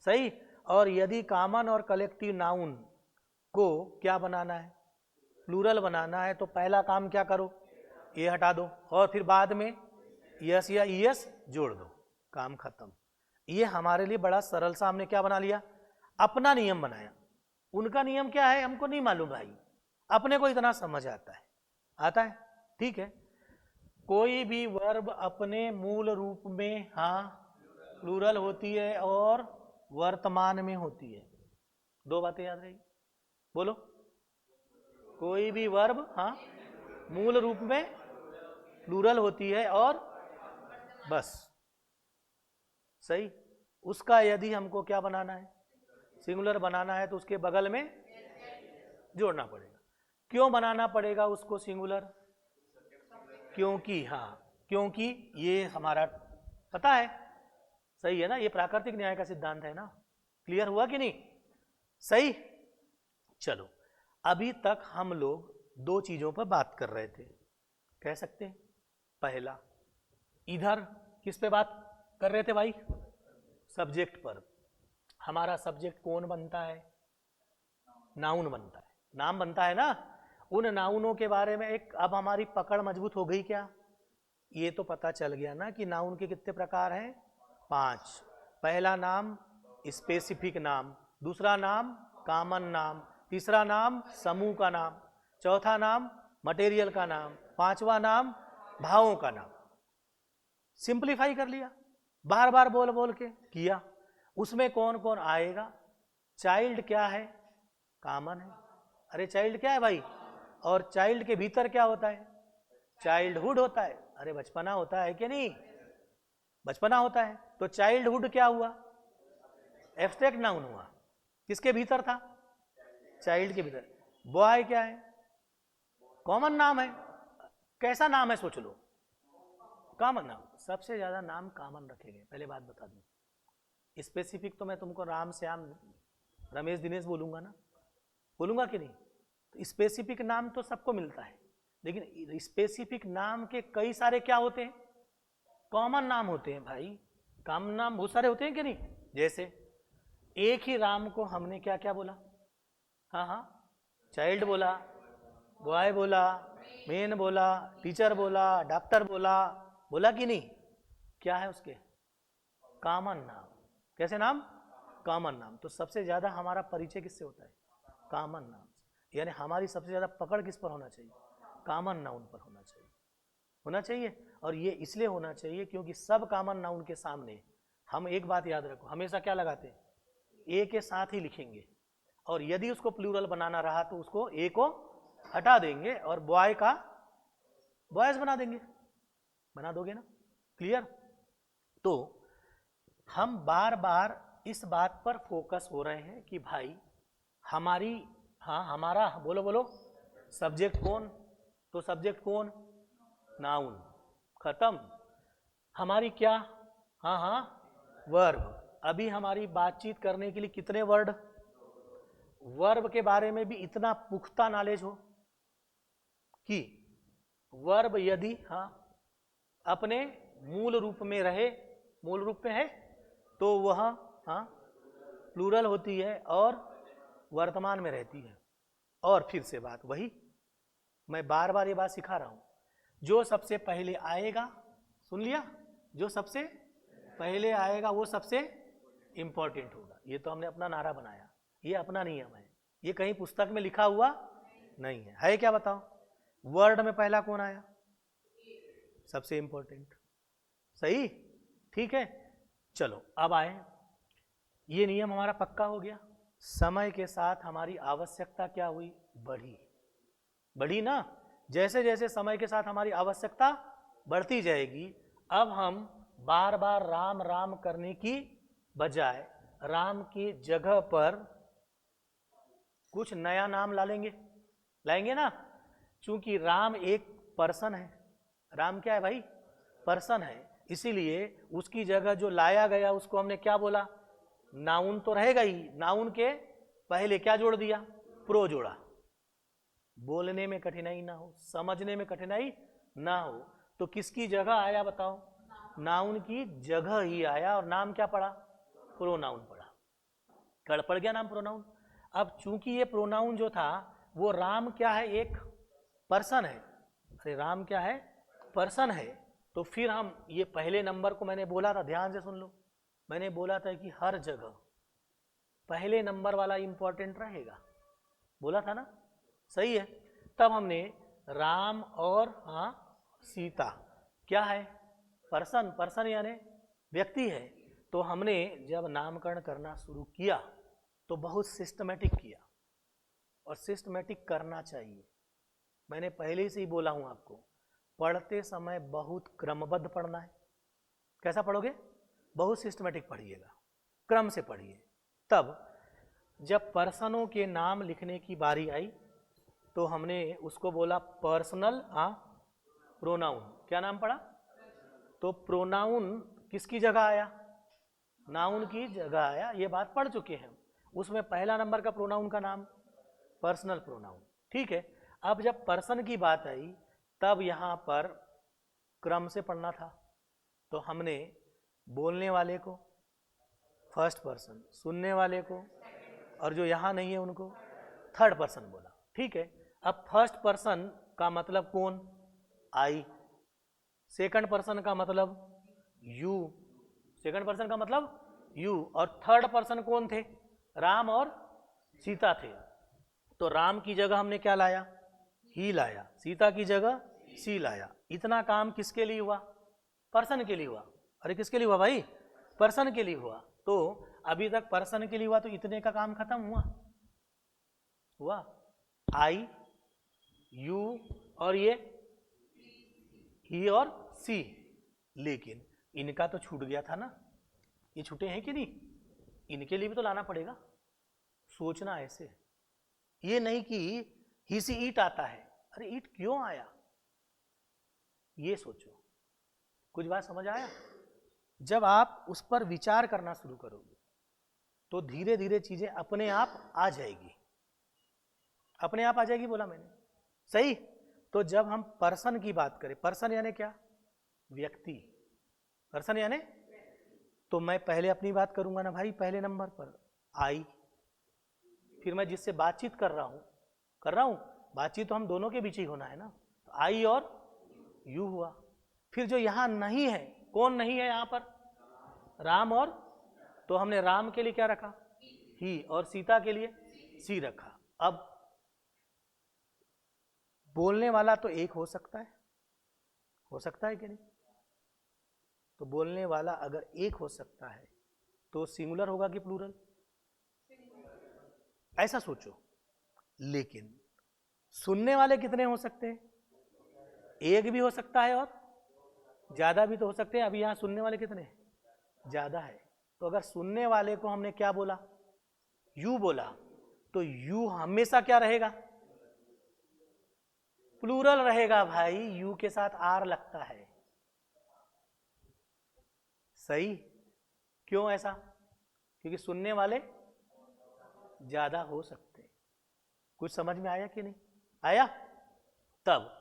सही। और यदि कॉमन और कलेक्टिव नाउन को क्या बनाना है, प्लूरल बनाना है, तो पहला काम क्या करो, ए हटा दो और फिर बाद में यस या ईएस जोड़ दो, काम खत्म। ये हमारे लिए बड़ा सरल सा हमने क्या बना लिया, अपना नियम बनाया। उनका नियम क्या है हमको नहीं मालूम भाई, अपने को इतना समझ आता है, आता है, ठीक है। कोई भी वर्ब अपने मूल रूप में हाँ प्लूरल होती है और वर्तमान में होती है। दो बातें याद रही, बोलो। कोई भी वर्ब हाँ मूल रूप में प्लूरल होती है और बस, सही। उसका यदि हमको क्या बनाना है, सिंगुलर बनाना है, तो उसके बगल में जोड़ना पड़ेगा। क्यों बनाना पड़ेगा उसको सिंगुलर, क्योंकि हाँ, क्योंकि ये हमारा पता है, सही है ना, ये प्राकृतिक न्याय का सिद्धांत है ना। क्लियर हुआ कि नहीं, सही। चलो, अभी तक हम लोग दो चीजों पर बात कर रहे थे, कह सकते हैं। पहला, इधर किस पे बात कर रहे थे भाई, सब्जेक्ट पर। हमारा सब्जेक्ट कौन बनता है, नाउन बनता है, नाम बनता है ना। उन नाउनों के बारे में एक अब हमारी पकड़ मजबूत हो गई क्या, ये तो पता चल गया ना कि नाउन के कितने प्रकार हैं, 5। पहला नाम स्पेसिफिक नाम, दूसरा नाम कॉमन नाम, तीसरा नाम समूह का नाम, चौथा नाम मटेरियल का नाम, पांचवा नाम भावों का नाम। सिंप्लीफाई कर लिया, बार बार बोल बोल के किया। उसमें कौन कौन आएगा, चाइल्ड क्या है, कॉमन है। अरे चाइल्ड क्या है भाई, और चाइल्ड के भीतर क्या होता है, चाइल्डहुड होता है। अरे बचपना होता है कि नहीं, बचपना होता है। तो चाइल्डहुड क्या हुआ, एब्स्ट्रैक्ट नाउन हुआ, किसके भीतर था, चाइल्ड के भीतर। बॉय क्या है, कॉमन नाम है। कैसा नाम है सोच लो, कॉमन नाम। सबसे ज्यादा नाम कॉमन रखे गए, पहले बात बता दूं। स्पेसिफिक तो मैं तुमको राम श्याम रमेश दिनेश बोलूंगा ना, बोलूंगा कि नहीं। तो स्पेसिफिक नाम तो सबको मिलता है, लेकिन स्पेसिफिक नाम के कई सारे क्या होते हैं, कॉमन नाम होते हैं भाई। कॉमन नाम बहुत सारे होते हैं कि नहीं। जैसे एक ही राम को हमने क्या क्या बोला, हाँ हाँ, चाइल्ड बोला, बॉय बोला, मैन बोला, टीचर बोला, डॉक्टर बोला, बोला कि नहीं। क्या है उसके, कॉमन नाम। कैसे नाम, कॉमन नाम। तो सबसे ज्यादा हमारा परिचय किससे होता है, कॉमन नाम से। यानी हमारी सबसे ज्यादा पकड़ किस पर होना चाहिए, कॉमन नाउन पर होना चाहिए, होना चाहिए। और ये इसलिए होना चाहिए क्योंकि सब कॉमन नाउन के सामने हम एक बात याद रखो, हमेशा क्या लगाते हैं, ए के साथ ही लिखेंगे। और यदि उसको प्लूरल बनाना रहा तो उसको ए को हटा देंगे और बॉय का बॉयज बना देंगे, बना दोगे ना? क्लियर? तो हम बार बार इस बात पर फोकस हो रहे हैं कि भाई हमारी, हाँ हमारा, बोलो बोलो, सब्जेक्ट कौन? तो सब्जेक्ट कौन? नाउन। खत्म। हमारी क्या? हाँ हाँ, वर्ब। अभी हमारी बातचीत करने के लिए कितने वर्ड? वर्ब के बारे में भी इतना पुख्ता नॉलेज हो कि वर्ब यदि हाँ अपने मूल रूप में रहे, मूल रूप में है, तो वह हाँ प्लूरल होती है और वर्तमान में रहती है। और फिर से बात वही, मैं बार बार ये बात सिखा रहा हूं, जो सबसे पहले आएगा, सुन लिया, जो सबसे पहले आएगा वो सबसे इंपॉर्टेंट होगा। ये तो हमने अपना नारा बनाया, ये अपना नियम है, ये कहीं पुस्तक में लिखा हुआ नहीं है। है क्या बताओ? वर्ड में पहला कौन आया? सबसे इंपॉर्टेंट। सही? ठीक है, चलो अब आए, ये नियम हमारा पक्का हो गया। समय के साथ हमारी आवश्यकता क्या हुई? बढ़ी। बढ़ी ना? जैसे जैसे समय के साथ हमारी आवश्यकता बढ़ती जाएगी, अब हम बार बार राम राम करने की बजाय राम की जगह पर कुछ नया नाम ला लेंगे, लाएंगे ना? क्योंकि राम एक पर्सन है। राम क्या है भाई? पर्सन है। इसीलिए उसकी जगह जो लाया गया उसको हमने क्या बोला? नाउन तो रहेगा ही, नाउन के पहले क्या जोड़ दिया? प्रो जोड़ा। बोलने में कठिनाई ना हो, समझने में कठिनाई ना हो, तो किसकी जगह आया बताओ? नाउन की जगह ही आया, और नाम क्या पड़ा? प्रोनाउन पड़ा। कड़ पड़ गया नाम प्रोनाउन। अब चूंकि ये प्रोनाउन जो था वो राम क्या है? एक पर्सन है। अरे राम क्या है? पर्सन है। तो फिर हम ये पहले नंबर को मैंने बोला था, ध्यान से सुन लो, मैंने बोला था कि हर जगह पहले नंबर वाला इंपॉर्टेंट रहेगा, बोला था ना? सही है। तब हमने राम और हाँ सीता क्या है? पर्सन। पर्सन यानी व्यक्ति है। तो हमने जब नामकरण करना शुरू किया तो बहुत सिस्टमेटिक किया, और सिस्टमेटिक करना चाहिए। मैंने पहले से ही बोला हूं आपको, पढ़ते समय बहुत क्रमबद्ध पढ़ना है। कैसा पढ़ोगे? बहुत सिस्टमेटिक पढ़िएगा, क्रम से पढ़िए। तब जब पर्सनों के नाम लिखने की बारी आई तो हमने उसको बोला पर्सनल प्रोनाउन। क्या नाम पड़ा? तो प्रोनाउन किसकी जगह आया? नाउन की जगह आया। ये बात पढ़ चुके हैं। उसमें पहला नंबर का प्रोनाउन का नाम पर्सनल प्रोनाउन। ठीक है। अब जब पर्सन की बात आई तब यहां पर क्रम से पढ़ना था। तो हमने बोलने वाले को फर्स्ट पर्सन, सुनने वाले को, और जो यहां नहीं है उनको थर्ड पर्सन बोला। ठीक है। अब फर्स्ट पर्सन का मतलब कौन? आई। सेकंड पर्सन का मतलब यू। सेकंड पर्सन का मतलब यू। और थर्ड पर्सन कौन थे? राम और सीता थे। तो राम की जगह हमने क्या लाया? ही लाया। सीता की जगह सी लाया। इतना काम किसके लिए हुआ? पर्सन के लिए हुआ। अरे किसके लिए हुआ भाई? पर्सन के लिए हुआ। तो अभी तक पर्सन के लिए हुआ, तो इतने का काम खत्म हुआ। हुआ आई, यू और ये ही और सी। लेकिन इनका तो छूट गया था ना? ये छूटे हैं कि नहीं? इनके लिए भी तो लाना पड़ेगा। सोचना ऐसे, ये नहीं कि ही सी ईट आता है। अरे ईट क्यों आया? ये सोचो। कुछ बात समझ आया? जब आप उस पर विचार करना शुरू करोगे तो धीरे धीरे चीजें अपने आप आ जाएगी। अपने आप आ जाएगी बोला मैंने, सही? तो जब हम पर्सन की बात करें, पर्सन यानी क्या? व्यक्ति। पर्सन यानी, तो मैं पहले अपनी बात करूंगा ना भाई, पहले नंबर पर आई। फिर मैं जिससे बातचीत कर रहा हूं, बातचीत तो हम दोनों के बीच ही होना है ना। तो आई और यू हुआ। फिर जो यहां नहीं है, कौन नहीं है यहां पर? राम और, तो हमने राम के लिए क्या रखा? ही। और सीता के लिए सी रखा। अब बोलने वाला तो एक हो सकता है कि नहीं? तो बोलने वाला अगर एक हो सकता है तो सिंगुलर होगा कि प्लूरल? ऐसा सोचो। लेकिन सुनने वाले कितने हो सकते हैं? एक भी हो सकता है और ज्यादा भी तो हो सकते हैं। अभी यहां सुनने वाले कितने? ज्यादा है। तो अगर सुनने वाले को हमने क्या बोला? यू बोला, तो यू हमेशा क्या रहेगा? प्लूरल रहेगा भाई, यू के साथ आर लगता है। सही? क्यों ऐसा? क्योंकि सुनने वाले ज्यादा हो सकते हैं। कुछ समझ में आया कि नहीं आया? तब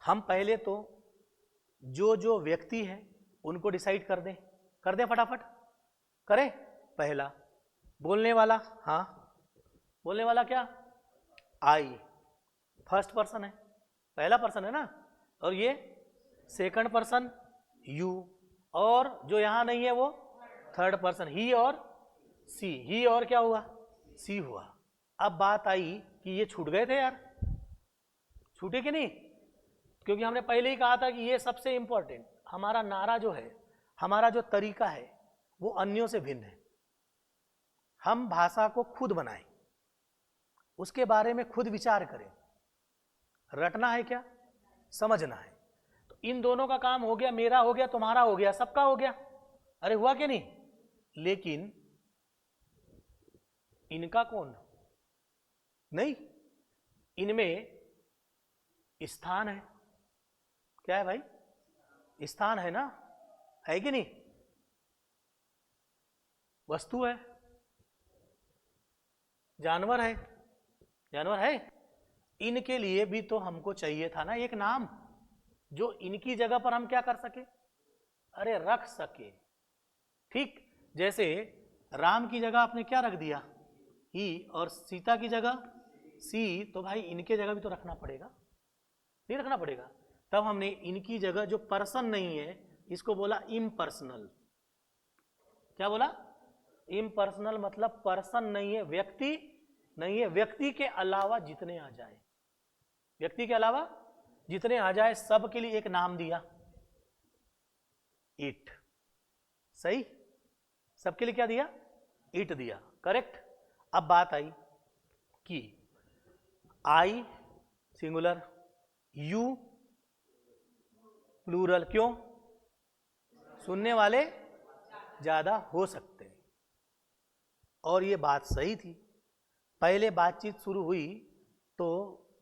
हम पहले तो जो जो व्यक्ति है उनको डिसाइड कर दें फटाफट। करें? पहला बोलने वाला, हाँ बोलने वाला क्या? आई, फर्स्ट पर्सन है, पहला पर्सन है ना। और ये सेकंड पर्सन यू, और जो यहां नहीं है वो थर्ड पर्सन ही और सी। ही और क्या हुआ? सी हुआ। अब बात आई कि ये छूट गए थे यार, छूटे कि नहीं? क्योंकि हमने पहले ही कहा था कि ये सबसे इंपॉर्टेंट, हमारा नारा जो है, हमारा जो तरीका है वो अन्यों से भिन्न है। हम भाषा को खुद बनाएं, उसके बारे में खुद विचार करें। रटना है क्या? समझना है। तो इन दोनों का काम हो गया, मेरा हो गया, तुम्हारा हो गया, सबका हो गया। अरे हुआ कि नहीं? लेकिन इनका कौन? नहीं, इनमें स्थान है। क्या है भाई? स्थान है ना, है कि नहीं? वस्तु है, जानवर है, जानवर है। इनके लिए भी तो हमको चाहिए था ना एक नाम, जो इनकी जगह पर हम क्या कर सके? अरे रख सके। ठीक, जैसे राम की जगह आपने क्या रख दिया? ही, और सीता की जगह सी। तो भाई इनके जगह भी तो रखना पड़ेगा, नहीं रखना पड़ेगा? तब हमने इनकी जगह जो पर्सन नहीं है इसको बोला इम्पर्सनल। क्या बोला? इम्पर्सनल मतलब पर्सन नहीं है, व्यक्ति नहीं है। व्यक्ति के अलावा जितने आ जाए, व्यक्ति के अलावा जितने आ जाए सब के लिए एक नाम दिया, इट। सही? सबके लिए क्या दिया? इट दिया। करेक्ट? अब बात आई कि आई सिंगुलर, यू प्लूरल। क्यों? सुनने वाले ज्यादा हो सकते हैं। और ये बात सही थी। पहले बातचीत शुरू हुई तो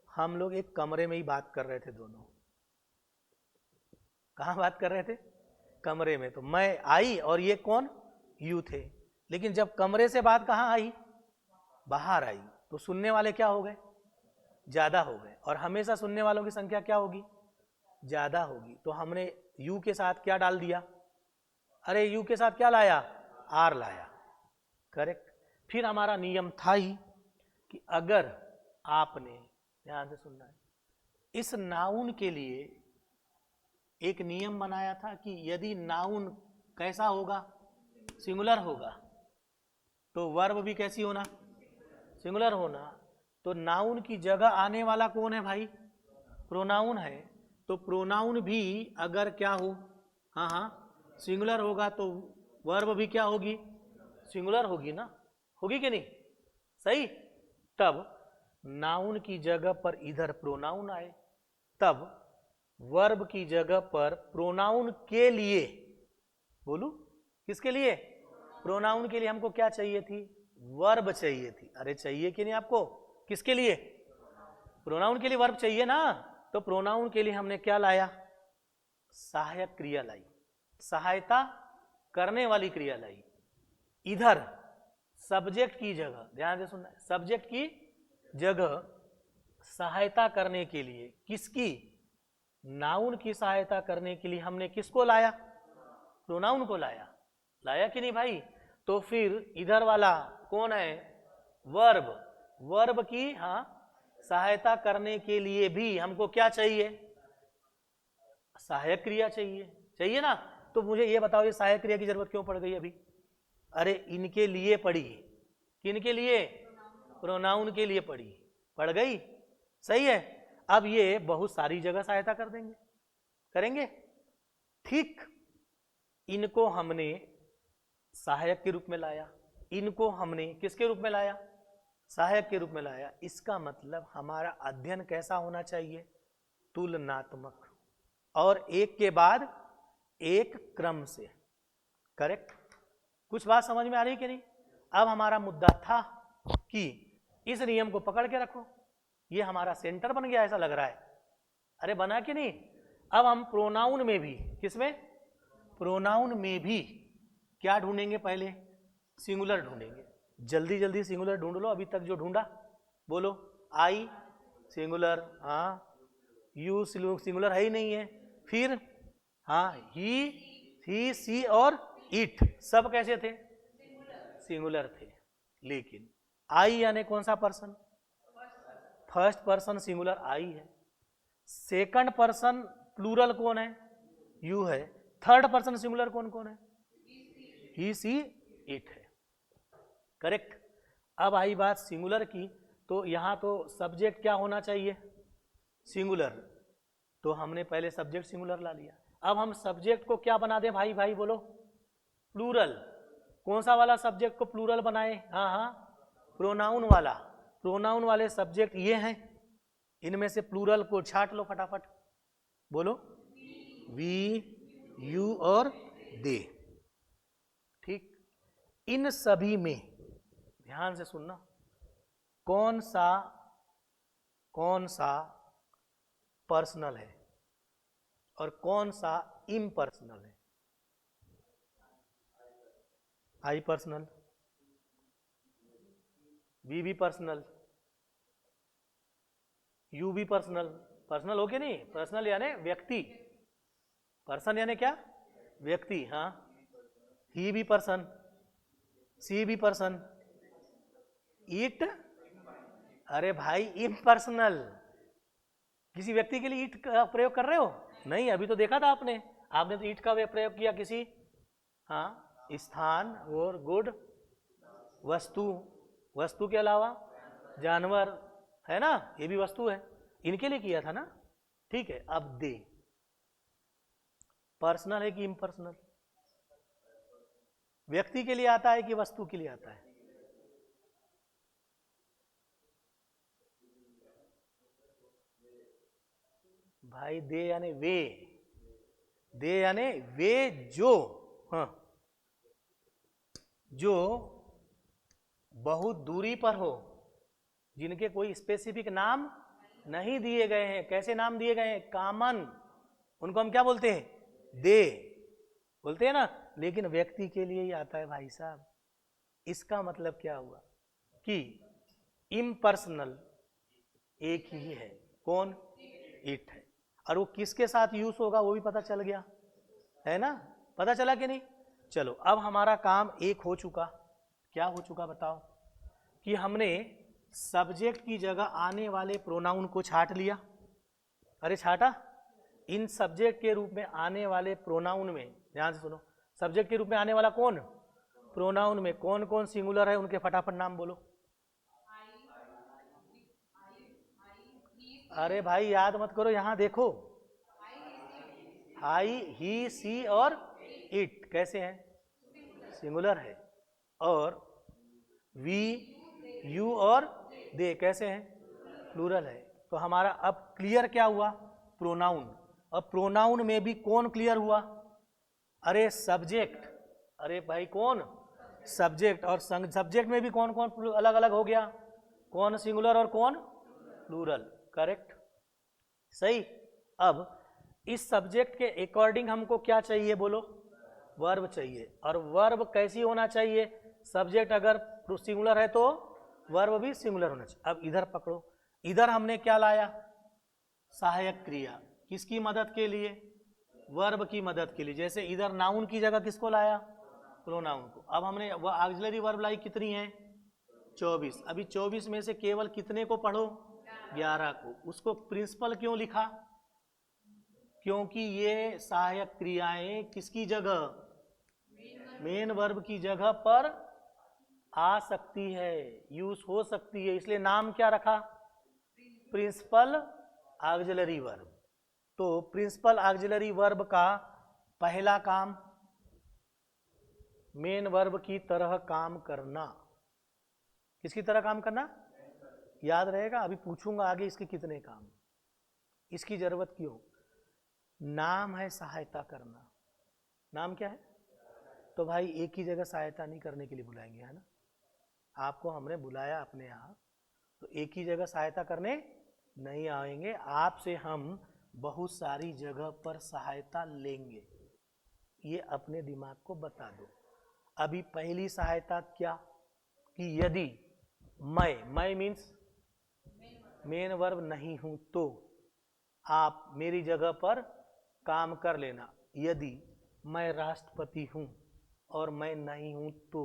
हम लोग एक कमरे में ही बात कर रहे थे दोनों। कहाँ बात कर रहे थे? कमरे में। तो मैं आई और ये कौन? यू थे। लेकिन जब कमरे से बात कहाँ आई? बाहर आई। तो सुनने वाले क्या हो गए? ज्यादा हो गए। और हमेशा सुनने वालों की संख्या क्या होगी? ज्यादा होगी। तो हमने यू के साथ क्या डाल दिया? अरे यू के साथ क्या लाया? आर लाया। करेक्ट? फिर हमारा नियम था ही कि अगर आपने, ध्यान से सुनना है, इस नाउन के लिए एक नियम बनाया था कि यदि नाउन कैसा होगा? सिंगुलर होगा, तो वर्ब भी कैसी होना? सिंगुलर होना। तो नाउन की जगह आने वाला कौन है भाई? प्रोनाउन है। तो प्रोनाउन भी अगर क्या हो, हाँ हाँ सिंगुलर होगा, तो वर्ब भी क्या होगी? सिंगुलर होगी ना। होगी कि नहीं? सही? तब नाउन की जगह पर इधर प्रोनाउन आए, तब वर्ब की जगह पर प्रोनाउन के लिए, बोलू किसके लिए? प्रोनाउन के लिए हमको क्या चाहिए थी? वर्ब चाहिए थी। अरे चाहिए कि नहीं आपको? किसके लिए? प्रोनाउन के लिए वर्ब चाहिए ना। तो प्रोनाउन के लिए हमने क्या लाया? सहायक क्रिया लाई, सहायता करने वाली क्रिया लाई। इधर सब्जेक्ट की जगह, ध्यान से सुनना, सब्जेक्ट की जगह सहायता करने के लिए किसकी? नाउन की सहायता करने के लिए हमने किसको लाया? प्रोनाउन को लाया। लाया कि नहीं भाई? तो फिर इधर वाला कौन है? वर्ब। वर्ब की हाँ सहायता करने के लिए भी हमको क्या चाहिए? सहायक क्रिया चाहिए। चाहिए ना। तो मुझे ये बताओ, ये सहायक क्रिया की जरूरत क्यों पड़ गई अभी? अरे इनके लिए पड़ी। किनके लिए? प्रोनाउन के लिए पड़ी, पड़ गई। सही है? अब ये बहुत सारी जगह सहायता कर देंगे, करेंगे। ठीक, इनको हमने सहायक के रूप में लाया, इनको हमने किसके रूप में लाया? सहायक के रूप में लाया। इसका मतलब हमारा अध्ययन कैसा होना चाहिए? तुलनात्मक, और एक के बाद एक क्रम से। करेक्ट? कुछ बात समझ में आ रही कि नहीं? अब हमारा मुद्दा था कि इस नियम को पकड़ के रखो, ये हमारा सेंटर बन गया ऐसा लग रहा है। अरे बना कि नहीं? अब हम प्रोनाउन में भी, किसमें? प्रोनाउन में भी क्या ढूंढेंगे? पहले सिंगुलर ढूंढेंगे। जल्दी जल्दी सिंगुलर ढूंढ लो, अभी तक जो ढूंढा। बोलो। आई सिंगुलर, हाँ। यू सिंगुलर है ही नहीं है। फिर हाँ, ही सी और इट सब कैसे थे? सिंगुलर थे। लेकिन आई यानी कौन सा पर्सन? फर्स्ट पर्सन सिंगुलर आई है। सेकंड पर्सन प्लूरल कौन है? यू है। थर्ड पर्सन सिंगुलर कौन कौन है? ही सी इट है। करेक्ट? अब आई बात सिंगुलर की, तो यहां तो सब्जेक्ट क्या होना चाहिए? सिंगुलर। तो हमने पहले सब्जेक्ट सिंगुलर ला लिया। अब हम सब्जेक्ट को क्या बना दें भाई? भाई बोलो। प्लूरल। कौन सा वाला सब्जेक्ट को प्लूरल बनाए? हाँ हाँ, प्रोनाउन वाला। प्रोनाउन वाले सब्जेक्ट ये हैं, इनमें से प्लूरल को छाट लो फटाफट। बोलो। वी, यू और दे। ठीक? इन सभी में ध्यान से सुनना, कौन सा पर्सनल है और कौन सा इम्पर्सनल है? आई पर्सनल, वी भी पर्सनल, यू भी पर्सनल। पर्सनल हो के नहीं? पर्सनल यानी व्यक्ति। पर्सन यानी क्या? व्यक्ति। हाँ, ही भी पर्सन, सी भी पर्सन, इट। अरे भाई इम्पर्सनल। किसी व्यक्ति के लिए ईट का प्रयोग कर रहे हो? नहीं, अभी तो देखा था आपने। आपने तो ईट का प्रयोग किया किसी, हाँ, स्थान और गुड वस्तु। वस्तु के अलावा जानवर है ना, ये भी वस्तु है, इनके लिए किया था ना। ठीक है। अब दे पर्सनल है कि इम्पर्सनल? व्यक्ति के लिए आता है कि वस्तु के लिए आता है? भाई दे यानी वे, दे यानी वे जो, हाँ, जो बहुत दूरी पर हो, जिनके कोई स्पेसिफिक नाम नहीं दिए गए हैं। कैसे नाम दिए गए हैं? कॉमन। उनको हम क्या बोलते हैं? दे बोलते हैं ना। लेकिन व्यक्ति के लिए ही आता है भाई साहब। इसका मतलब क्या हुआ कि इम्पर्सनल एक ही है। कौन? इट है। और वो किसके साथ यूज होगा वो भी पता चल गया है ना। पता चला कि नहीं? चलो, अब हमारा काम एक हो चुका। क्या हो चुका बताओ? कि हमने सब्जेक्ट की जगह आने वाले प्रोनाउन को छाट लिया। अरे छाटा। इन सब्जेक्ट के रूप में आने वाले प्रोनाउन में, ध्यान से सुनो, सब्जेक्ट के रूप में आने वाला कौन? प्रोनाउन में कौन कौन सिंगुलर है? उनके फटाफट नाम बोलो। अरे भाई याद मत करो, यहां देखो। आई, ही, सी और इट कैसे हैं? सिंगुलर है। और वी, यू और दे कैसे हैं? प्लूरल है। तो हमारा अब क्लियर क्या हुआ? प्रोनाउन। अब प्रोनाउन में भी कौन क्लियर हुआ? अरे सब्जेक्ट। अरे भाई कौन? सब्जेक्ट। और सब्जेक्ट में भी कौन कौन अलग अलग हो गया? कौन सिंगुलर और कौन प्लूरल? करेक्ट, सही। अब इस सब्जेक्ट के अकॉर्डिंग हमको क्या चाहिए? बोलो। वर्ब चाहिए। और वर्ब कैसी होना चाहिए? सब्जेक्ट अगर सिंगुलर है तो वर्ब भी सिंगुलर होना चाहिए। अब इधर पकड़ो, इधर हमने क्या लाया? सहायक क्रिया। किसकी मदद के लिए? वर्ब की मदद के लिए। जैसे इधर नाउन की जगह किसको लाया? प्रोनाउन को। अब हमने वह ऑक्सिलरी वर्ब लाई, कितनी है? 24। अभी 24 में से केवल कितने को पढ़ो? 11 को। उसको प्रिंसिपल क्यों लिखा? क्योंकि ये सहायक क्रियाएं किसकी जगह? मेन वर्ब की जगह पर आ सकती है, यूज हो सकती है, इसलिए नाम क्या रखा? Principal auxiliary verb. तो प्रिंसिपल ऑक्सिलरी वर्ब का पहला काम मेन वर्ब की तरह काम करना। किसकी तरह काम करना? याद रहेगा, अभी पूछूंगा आगे इसके कितने काम, इसकी जरूरत क्यों। नाम है सहायता करना, नाम क्या है? तो भाई एक ही जगह सहायता नहीं करने के लिए बुलाएंगे, है ना। आपको हमने बुलाया अपने यहाँ, तो एक ही जगह सहायता करने नहीं आएंगे, आपसे हम बहुत सारी जगह पर सहायता लेंगे, ये अपने दिमाग को बता दो। अभी पहली सहायता क्या, कि यदि मैं मीन्स मेन वर्ब नहीं हूं तो आप मेरी जगह पर काम कर लेना। यदि मैं राष्ट्रपति हूं और मैं नहीं हूं तो,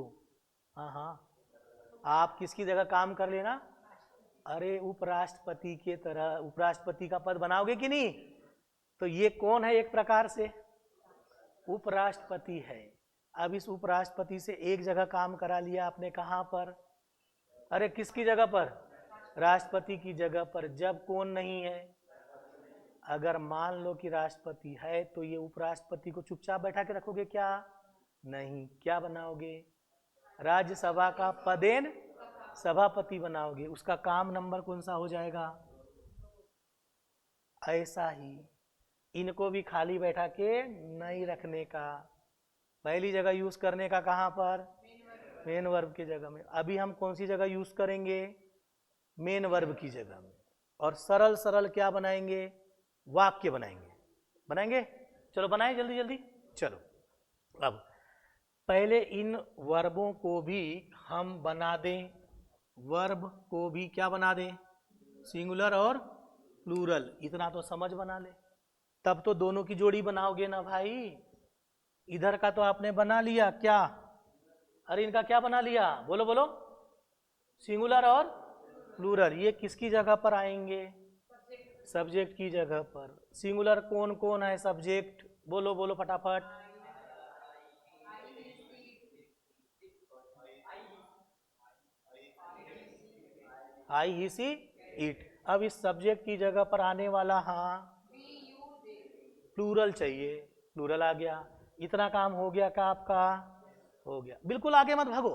हाँ आप किसकी जगह काम कर लेना? अरे उपराष्ट्रपति के तरह उपराष्ट्रपति का पद बनाओगे कि नहीं? तो ये कौन है? एक प्रकार से उपराष्ट्रपति है। अब इस उपराष्ट्रपति से एक जगह काम करा लिया आपने, कहां पर? अरे किसकी जगह पर? राष्ट्रपति की जगह पर। जब कौन नहीं है? अगर मान लो कि राष्ट्रपति है तो ये उपराष्ट्रपति को चुपचाप बैठा के रखोगे क्या? नहीं, क्या बनाओगे? राज्यसभा का पदेन सभापति बनाओगे। उसका काम नंबर कौन सा हो जाएगा? ऐसा ही इनको भी खाली बैठा के नहीं रखने का, पहली जगह यूज करने का। कहां पर? मेन वर्ब की जगह में। अभी हम कौन सी जगह यूज करेंगे? मेन वर्ब की जगह में। और सरल सरल क्या बनाएंगे? वाक्य बनाएंगे। चलो बनाएं जल्दी जल्दी। चलो अब पहले इन वर्बों को भी हम बना दें, वर्ब को भी क्या बना दें? सिंगुलर और प्लूरल। इतना तो समझ बना ले, तब तो दोनों की जोड़ी बनाओगे ना भाई। इधर का तो आपने बना लिया क्या? अरे इनका क्या बना लिया? बोलो बोलो। सिंगुलर और प्लूरल। ये किसकी जगह पर आएंगे? सब्जेक्ट की जगह पर। सिंगुलर कौन कौन है सब्जेक्ट? बोलो बोलो फटाफट। आई ही सी इट। अब इस सब्जेक्ट की जगह पर आने वाला हाँ प्लूरल चाहिए, प्लूरल आ गया। इतना काम हो गया का आपका? हो गया। बिल्कुल आगे मत भागो,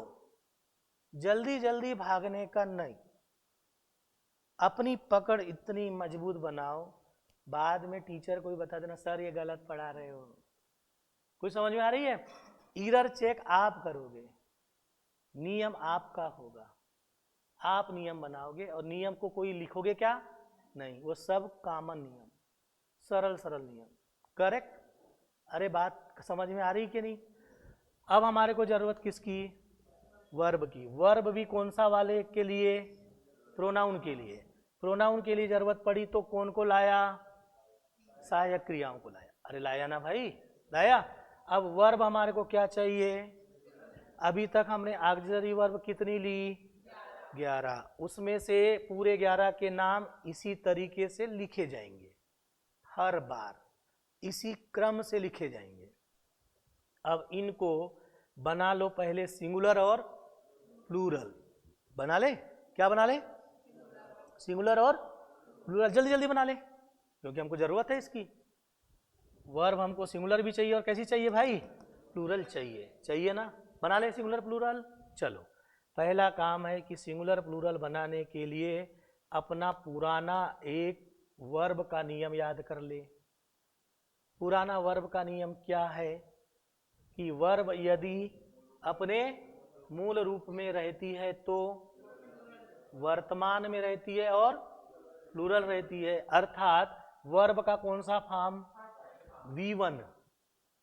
जल्दी जल्दी भागने का नहीं। अपनी पकड़ इतनी मजबूत बनाओ, बाद में टीचर को भी बता देना सर ये गलत पढ़ा रहे हो। कुछ समझ में आ रही है? एरर चेक आप करोगे, नियम आपका होगा, आप नियम बनाओगे। और नियम को कोई लिखोगे क्या? नहीं, वो सब कॉमन नियम, सरल सरल नियम। करेक्ट? अरे बात समझ में आ रही कि नहीं? अब हमारे को जरूरत किसकी? वर्ब की। वर्ब भी कौन सा वाले के लिए? प्रोनाउन के लिए। प्रोनाउन के लिए जरूरत पड़ी तो कौन को लाया? सहायक क्रियाओं को लाया। अरे लाया ना भाई, लाया। अब वर्ब हमारे को क्या चाहिए? अभी तक हमने ऑक्सिलरी वर्ब कितनी ली? 11। उसमें से पूरे 11 के नाम इसी तरीके से लिखे जाएंगे, हर बार इसी क्रम से लिखे जाएंगे। अब इनको बना लो पहले सिंगुलर और प्लूरल। बना ले, क्या बना ले? सिंगुलर और प्लूरल। जल्दी जल्दी बना ले, क्योंकि हमको जरूरत है इसकी। वर्ब हमको सिंगुलर भी चाहिए और कैसी चाहिए भाई? प्लूरल चाहिए ना। बना ले सिंगुलर प्लूरल। चलो पहला काम है कि सिंगुलर प्लूरल बनाने के लिए अपना पुराना एक वर्ब का नियम याद कर ले। पुराना वर्ब का नियम क्या है? कि वर्ब यदि अपने मूल रूप में रहती है तो वर्तमान में रहती है और प्लूरल रहती है। अर्थात वर्ब का कौन सा फॉर्म? V1।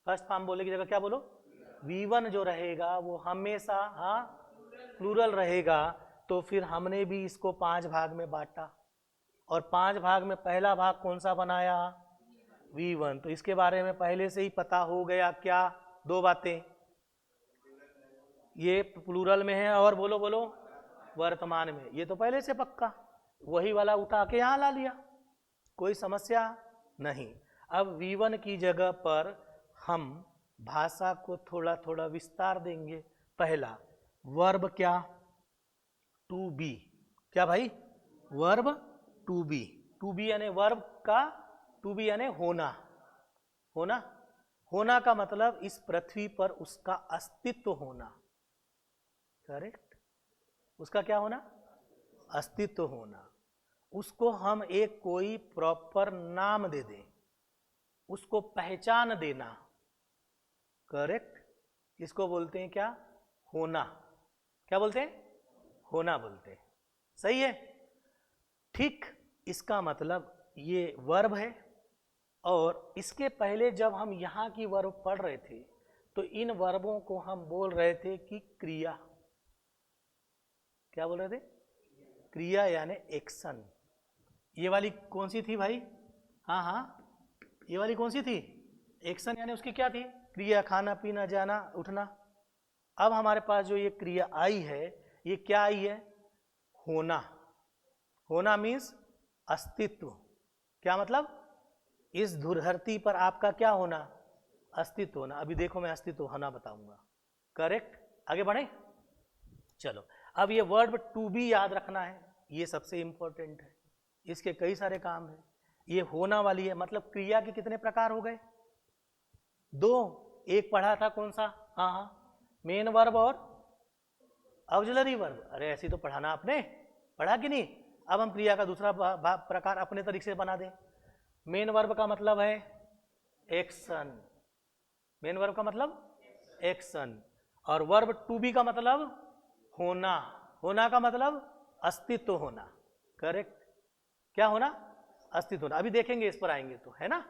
फर्स्ट फॉर्म बोले की जगह क्या बोलो? V1 जो रहेगा वो हमेशा हाँ प्लूरल रहेगा। तो फिर हमने भी इसको 5 भाग में बांटा, और 5 भाग में पहला भाग कौन सा बनाया? V1। तो इसके बारे में पहले से ही पता हो गया क्या? 2 बातें, ये प्लूरल में है और बोलो बोलो वर्तमान में। ये तो पहले से पक्का, वही वाला उठा के यहाँ ला लिया, कोई समस्या नहीं। अब V1 की जगह पर हम भाषा को थोड़ा थोड़ा विस्तार देंगे। पहला वर्ब क्या? To be. क्या भाई? Verb to be. To be यानी वर्ब का टू बी यानी होना। होना का मतलब इस पृथ्वी पर उसका अस्तित्व होना। करेक्ट? उसका क्या होना? अस्तित्व होना, उसको हम एक कोई प्रॉपर नाम दे दें, उसको पहचान देना, करेक्ट, इसको बोलते हैं क्या? होना। क्या बोलते हैं? होना बोलते हैं। सही है। ठीक, इसका मतलब ये वर्ब है, और इसके पहले जब हम यहां की वर्ब पढ़ रहे थे तो इन वर्बों को हम बोल रहे थे कि क्रिया। क्या बोल रहे थे? क्रिया यानी एक्शन। ये वाली कौन सी थी भाई? हाँ हाँ, ये वाली कौन सी थी? एक्शन यानी उसकी क्या थी? क्रिया, खाना पीना जाना उठना। अब हमारे पास जो ये क्रिया आई है, ये क्या आई है? होना। होना मीन्स अस्तित्व। क्या मतलब? इस धरती पर आपका क्या होना? अस्तित्व होना। अभी देखो मैं अस्तित्व होना बताऊंगा। करेक्ट, आगे बढ़े। चलो, अब ये वर्ब टू बी याद रखना है, ये सबसे इंपॉर्टेंट है, इसके कई सारे काम हैं। ये होना वाली है, मतलब क्रिया के कितने प्रकार हो गए? दो। एक पढ़ा था कौन सा? हाँ हाँ, मेन वर्ब और ऑक्सिलरी वर्ब। अरे ऐसी तो पढ़ाना आपने, पढ़ा कि नहीं? अब हम क्रिया का दूसरा प्रकार अपने तरीके से बना दें। मेन वर्ब का मतलब है एक्शन। मेन वर्ब का मतलब एक्शन, और वर्ब टू बी का मतलब होना। होना का मतलब अस्तित्व होना। करेक्ट, क्या होना? अस्तित्व होना। अभी देखेंगे, इस पर आएंगे तो, है ना।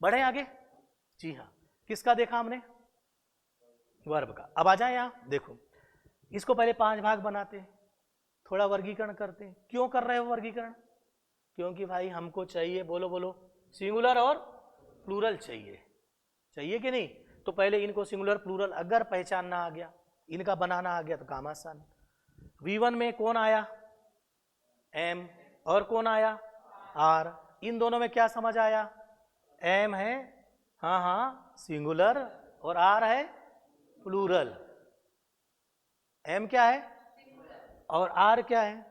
बढ़े आगे। जी हाँ, किसका देखा हमने? वर्ब का। अब आ जाए यहां, देखो इसको पहले 5 भाग बनाते हैं, थोड़ा वर्गीकरण करते हैं। क्यों कर रहे हो वर्गीकरण? क्योंकि भाई हमको चाहिए, बोलो बोलो, सिंगुलर और प्लूरल चाहिए। चाहिए कि नहीं? तो पहले इनको सिंगुलर प्लूरल अगर पहचानना आ गया, इनका बनाना आ गया, तो काम आसान। V1 में कौन आया? M। और कौन आया? R। इन दोनों में क्या समझ आया? M है, हाँ हाँ, सिंगुलर, और R है प्लूरल। M क्या है और R क्या है?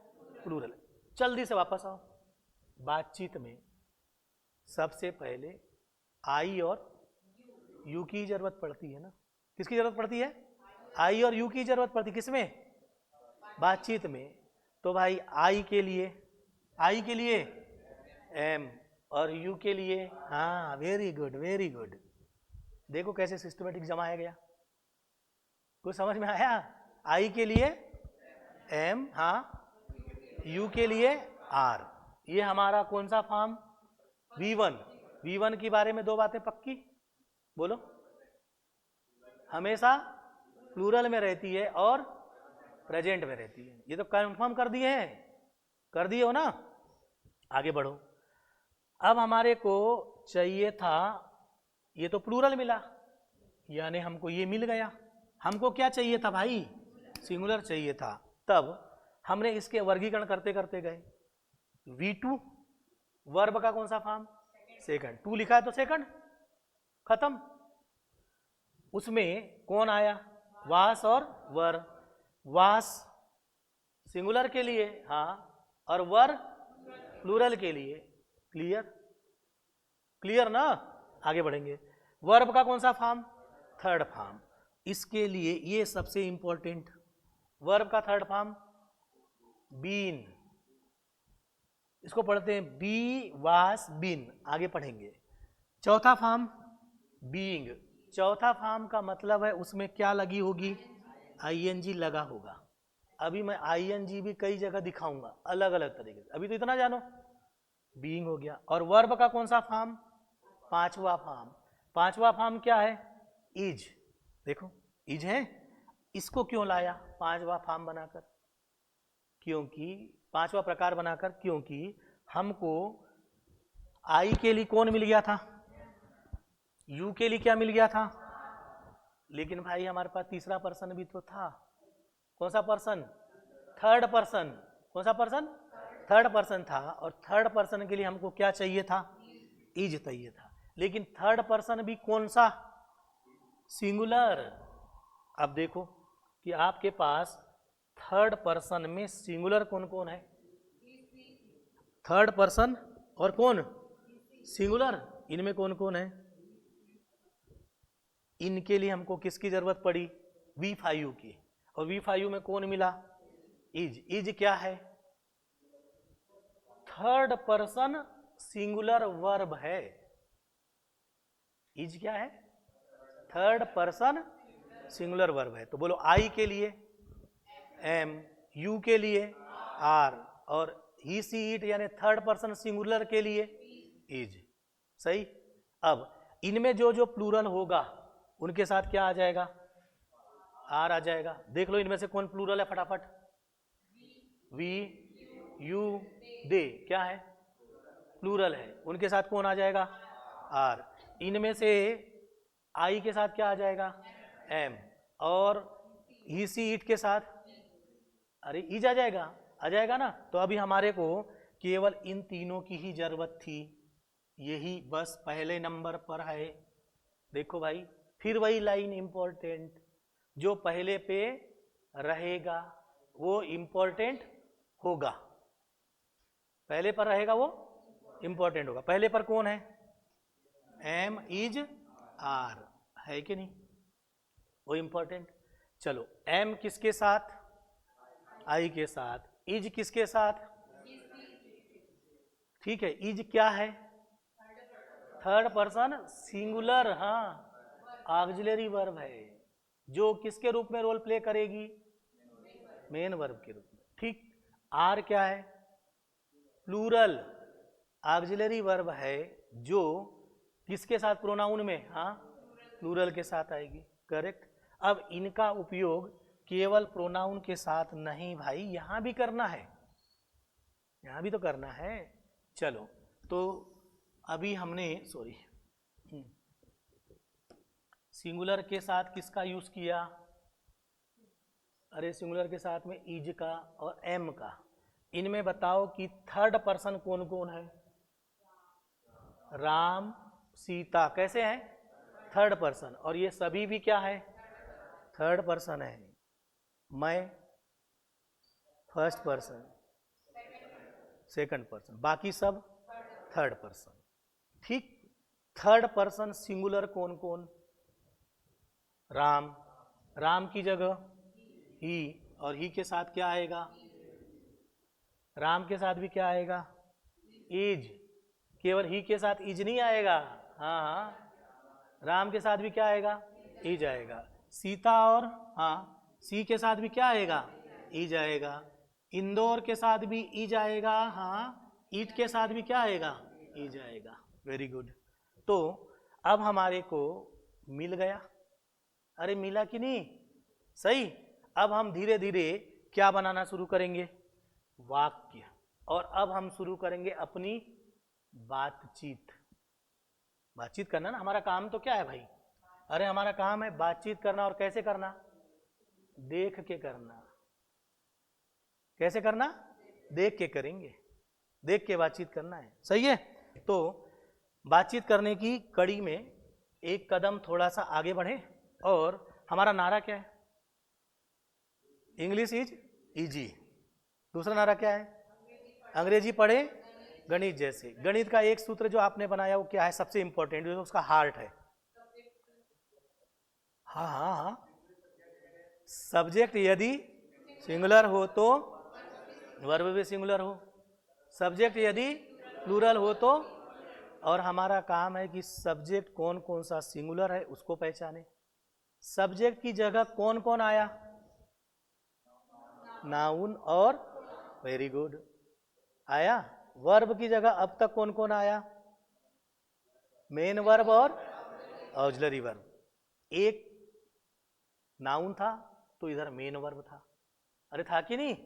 प्लूरल। जल्दी से वापस आओ। बातचीत में सबसे पहले I और U की जरूरत पड़ती है ना। किसकी जरूरत पड़ती है? I और U की जरूरत पड़ती है। किसमें? बातचीत में। तो भाई I के लिए M, और U के लिए, हाँ, वेरी गुड वेरी गुड। देखो कैसे सिस्टमेटिक जमाया गया। कुछ समझ में आया? I के लिए M, हाँ, U के लिए R। ये हमारा कौन सा फॉर्म? V1। V1 के बारे में 2 बातें पक्की बोलो। हमेशा प्लूरल में रहती है और प्रेजेंट में रहती है। ये तो कंफर्म कर दिए हैं, कर दिए हो ना। आगे बढ़ो। अब हमारे को चाहिए था, ये तो प्लूरल मिला, यानी हमको ये मिल गया। हमको क्या चाहिए था भाई? सिंगुलर चाहिए था। तब हमने इसके वर्गीकरण करते करते गए। V2 वर्ब का कौन सा फॉर्म? सेकंड। 2 लिखा है तो सेकंड, खत्म। उसमें कौन आया? वास और वर। वास सिंगुलर के लिए, हाँ, और वर प्लूरल के लिए। क्लियर? क्लियर ना। आगे बढ़ेंगे। वर्ब का कौन सा फॉर्म? Third form. इसके लिए ये सबसे इंपॉर्टेंट, वर्ब का थर्ड फॉर्म बीन। इसको पढ़ते हैं बी वास बीन। आगे पढ़ेंगे। चौथा फॉर्म बीइंग। चौथा फॉर्म का मतलब है उसमें क्या लगी होगी? आईएनजी लगा होगा। अभी मैं आईएनजी भी कई जगह दिखाऊंगा अलग अलग तरीके से, अभी तो इतना जानो। बीइंग हो गया। और वर्ब का कौन सा फॉर्म? 5वां फॉर्म। 5वां फॉर्म क्या है? इज। देखो इज है। इसको क्यों लाया 5वां फॉर्म बनाकर? क्योंकि 5वां प्रकार बनाकर, क्योंकि हमको आई के लिए कौन मिल गया था? यू के लिए क्या मिल गया था? लेकिन भाई हमारे पास तीसरा पर्सन भी तो था। कौन सा पर्सन? Third person. कौन सा पर्सन? थर्ड पर्सन था। और थर्ड पर्सन के लिए हमको क्या चाहिए था? इज चाहिए था। लेकिन थर्ड पर्सन भी कौन सा? सिंगुलर। अब देखो कि आपके पास थर्ड पर्सन में सिंगुलर कौन कौन है? थर्ड पर्सन और कौन? सिंगुलर। इनमें कौन कौन है? इनके लिए हमको किसकी जरूरत पड़ी? V5 की। और V5 में कौन मिला? इज। इज क्या है? थर्ड पर्सन सिंगुलर वर्ब है। इज क्या है? थर्ड पर्सन सिंगुलर वर्ब है। तो बोलो आई के लिए एम, यू के लिए आर, और ही सी इट यानी थर्ड पर्सन सिंगुलर के लिए इज। सही। अब इनमें जो जो प्लूरल होगा उनके साथ क्या आ जाएगा? आर आ जाएगा। देख लो इनमें से कौन प्लूरल है फटाफट। वी, यू, दे क्या है? प्लूरल है। उनके साथ कौन आ जाएगा? आर। इनमें से आई के साथ क्या आ जाएगा? एम। और ही सी इट के साथ अरे इज आ जाएगा। आ जाएगा ना। तो अभी हमारे को केवल इन तीनों की ही जरूरत थी, यही बस पहले नंबर पर है। देखो भाई फिर वही लाइन इंपॉर्टेंट, जो पहले पे रहेगा वो इंपॉर्टेंट होगा। पहले पर रहेगा वो इंपॉर्टेंट होगा। पहले पर कौन है? एम, इज, आर है कि नहीं? वो इंपॉर्टेंट। चलो एम किसके साथ? आई के साथ। इज किसके साथ? ठीक है। इज क्या है? थर्ड पर्सन सिंगुलर, हाँ ऑक्सिलरी वर्ब है, जो किसके रूप में रोल प्ले करेगी? मेन वर्ब के रूप में। ठीक। आर क्या है? प्लूरल ऑक्सिलरी वर्ब है, जो किसके साथ? प्रोनाउन में, हाँ प्लूरल के साथ आएगी। करेक्ट। अब इनका उपयोग केवल प्रोनाउन के साथ नहीं भाई, यहां भी करना है, यहां भी तो करना है। चलो तो अभी हमने सिंगुलर के साथ किसका यूज किया? अरे सिंगुलर के साथ में इज का और एम का। इनमें बताओ कि थर्ड पर्सन कौन कौन है? राम, सीता कैसे हैं? Third person. और ये सभी भी क्या है? थर्ड पर्सन है। मैं फर्स्ट पर्सन, सेकंड पर्सन, बाकी सब थर्ड पर्सन। ठीक। थर्ड पर्सन सिंगुलर कौन कौन? राम, राम की जगह ही, और ही के साथ क्या आएगा? राम के साथ भी क्या आएगा? इज। केवल ही के साथ इज नहीं आएगा, हाँ हाँ, राम के साथ भी क्या आएगा? इज आएगा। सीता और हाँ सी के साथ भी क्या आएगा? इज आएगा। इंदौर के साथ भी इज आएगा, हाँ ईट के साथ भी क्या आएगा? इज आएगा। Very good. तो अब हमारे को मिल गया। अरे मिला कि नहीं? सही। अब हम धीरे धीरे क्या बनाना शुरू करेंगे? वाक्य। और अब हम शुरू करेंगे अपनी बातचीत। बातचीत करना ना हमारा काम तो क्या है भाई? अरे हमारा काम है बातचीत करना। और कैसे करना? देख के करना। कैसे करना? देख के करेंगे। देख के बातचीत करना है। सही है। तो बातचीत करने की कड़ी में एक कदम थोड़ा सा आगे बढ़े। और हमारा नारा क्या है? English is easy. दूसरा नारा क्या है? अंग्रेजी पढ़े गणित जैसे। गणित का एक सूत्र जो आपने बनाया वो क्या है? सबसे इंपॉर्टेंट जो उसका हार्ट है। हाँ हाँ हाँ, सब्जेक्ट यदि सिंगुलर हो तो वर्ब भी सिंगुलर हो, सब्जेक्ट यदि प्लूरल हो तो। और हमारा काम है कि सब्जेक्ट कौन कौन सा सिंगुलर है उसको पहचाने। सब्जेक्ट की जगह कौन कौन आया? नाउन और वेरी गुड आया। वर्ब की जगह अब तक कौन कौन आया? मेन वर्ब और ऑक्सिलरी वर्ब। एक नाउन था तो इधर मेन वर्ब था। अरे था कि नहीं?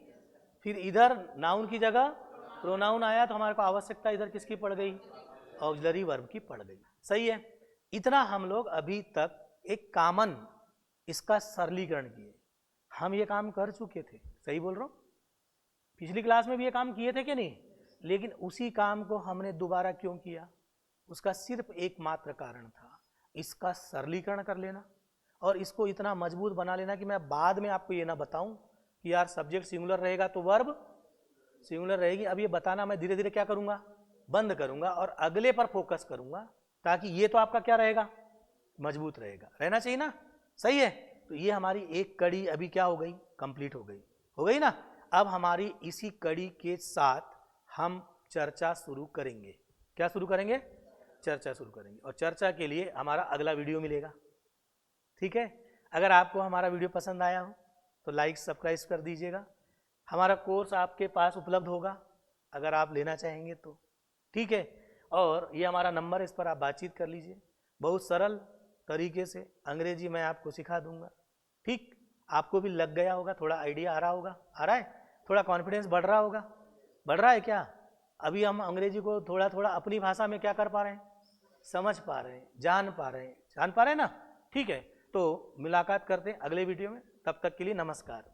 फिर इधर नाउन की जगह प्रोनाउन आया तो हमारे को आवश्यकता इधर किसकी पड़ गई? ऑक्सिलरी वर्ब की पड़ गई। सही है। इतना हम लोग अभी तक एक कॉमन इसका सरलीकरण किए। हम ये काम कर चुके थे, सही बोल रहा हूं? पिछली क्लास में भी ये काम किए थे कि नहीं? लेकिन उसी काम को हमने दोबारा क्यों किया? उसका सिर्फ एकमात्र कारण था, इसका सरलीकरण कर लेना और इसको इतना मजबूत बना लेना कि मैं बाद में आपको ये ना बताऊं कि यार सब्जेक्ट सिंगुलर रहेगा तो वर्ब सिंगुलर रहेगी। अब ये बताना मैं धीरे धीरे क्या करूंगा? बंद करूंगा और अगले पर फोकस करूंगा, ताकि ये तो आपका क्या रहेगा? मजबूत रहेगा। रहना चाहिए ना? सही है। तो ये हमारी एक कड़ी अभी क्या हो गई? कंप्लीट हो गई। हो गई ना? अब हमारी इसी कड़ी के साथ हम चर्चा शुरू करेंगे। क्या शुरू करेंगे? चर्चा शुरू करेंगे। और चर्चा के लिए हमारा अगला वीडियो मिलेगा, ठीक है। अगर आपको हमारा वीडियो पसंद आया हो तो लाइक सब्सक्राइब कर दीजिएगा। हमारा कोर्स आपके पास उपलब्ध होगा अगर आप लेना चाहेंगे तो, ठीक है। और ये हमारा नंबर, इस पर आप बातचीत कर लीजिए। बहुत सरल तरीके से अंग्रेजी मैं आपको सिखा दूंगा, ठीक। आपको भी लग गया होगा, थोड़ा आइडिया आ रहा होगा, आ रहा है, थोड़ा कॉन्फिडेंस बढ़ रहा होगा, बढ़ रहा है क्या? अभी हम अंग्रेजी को थोड़ा थोड़ा अपनी भाषा में क्या कर पा रहे हैं? समझ पा रहे हैं, जान पा रहे हैं ना, ठीक है। तो मुलाकात करते हैं अगले वीडियो में, तब तक के लिए नमस्कार।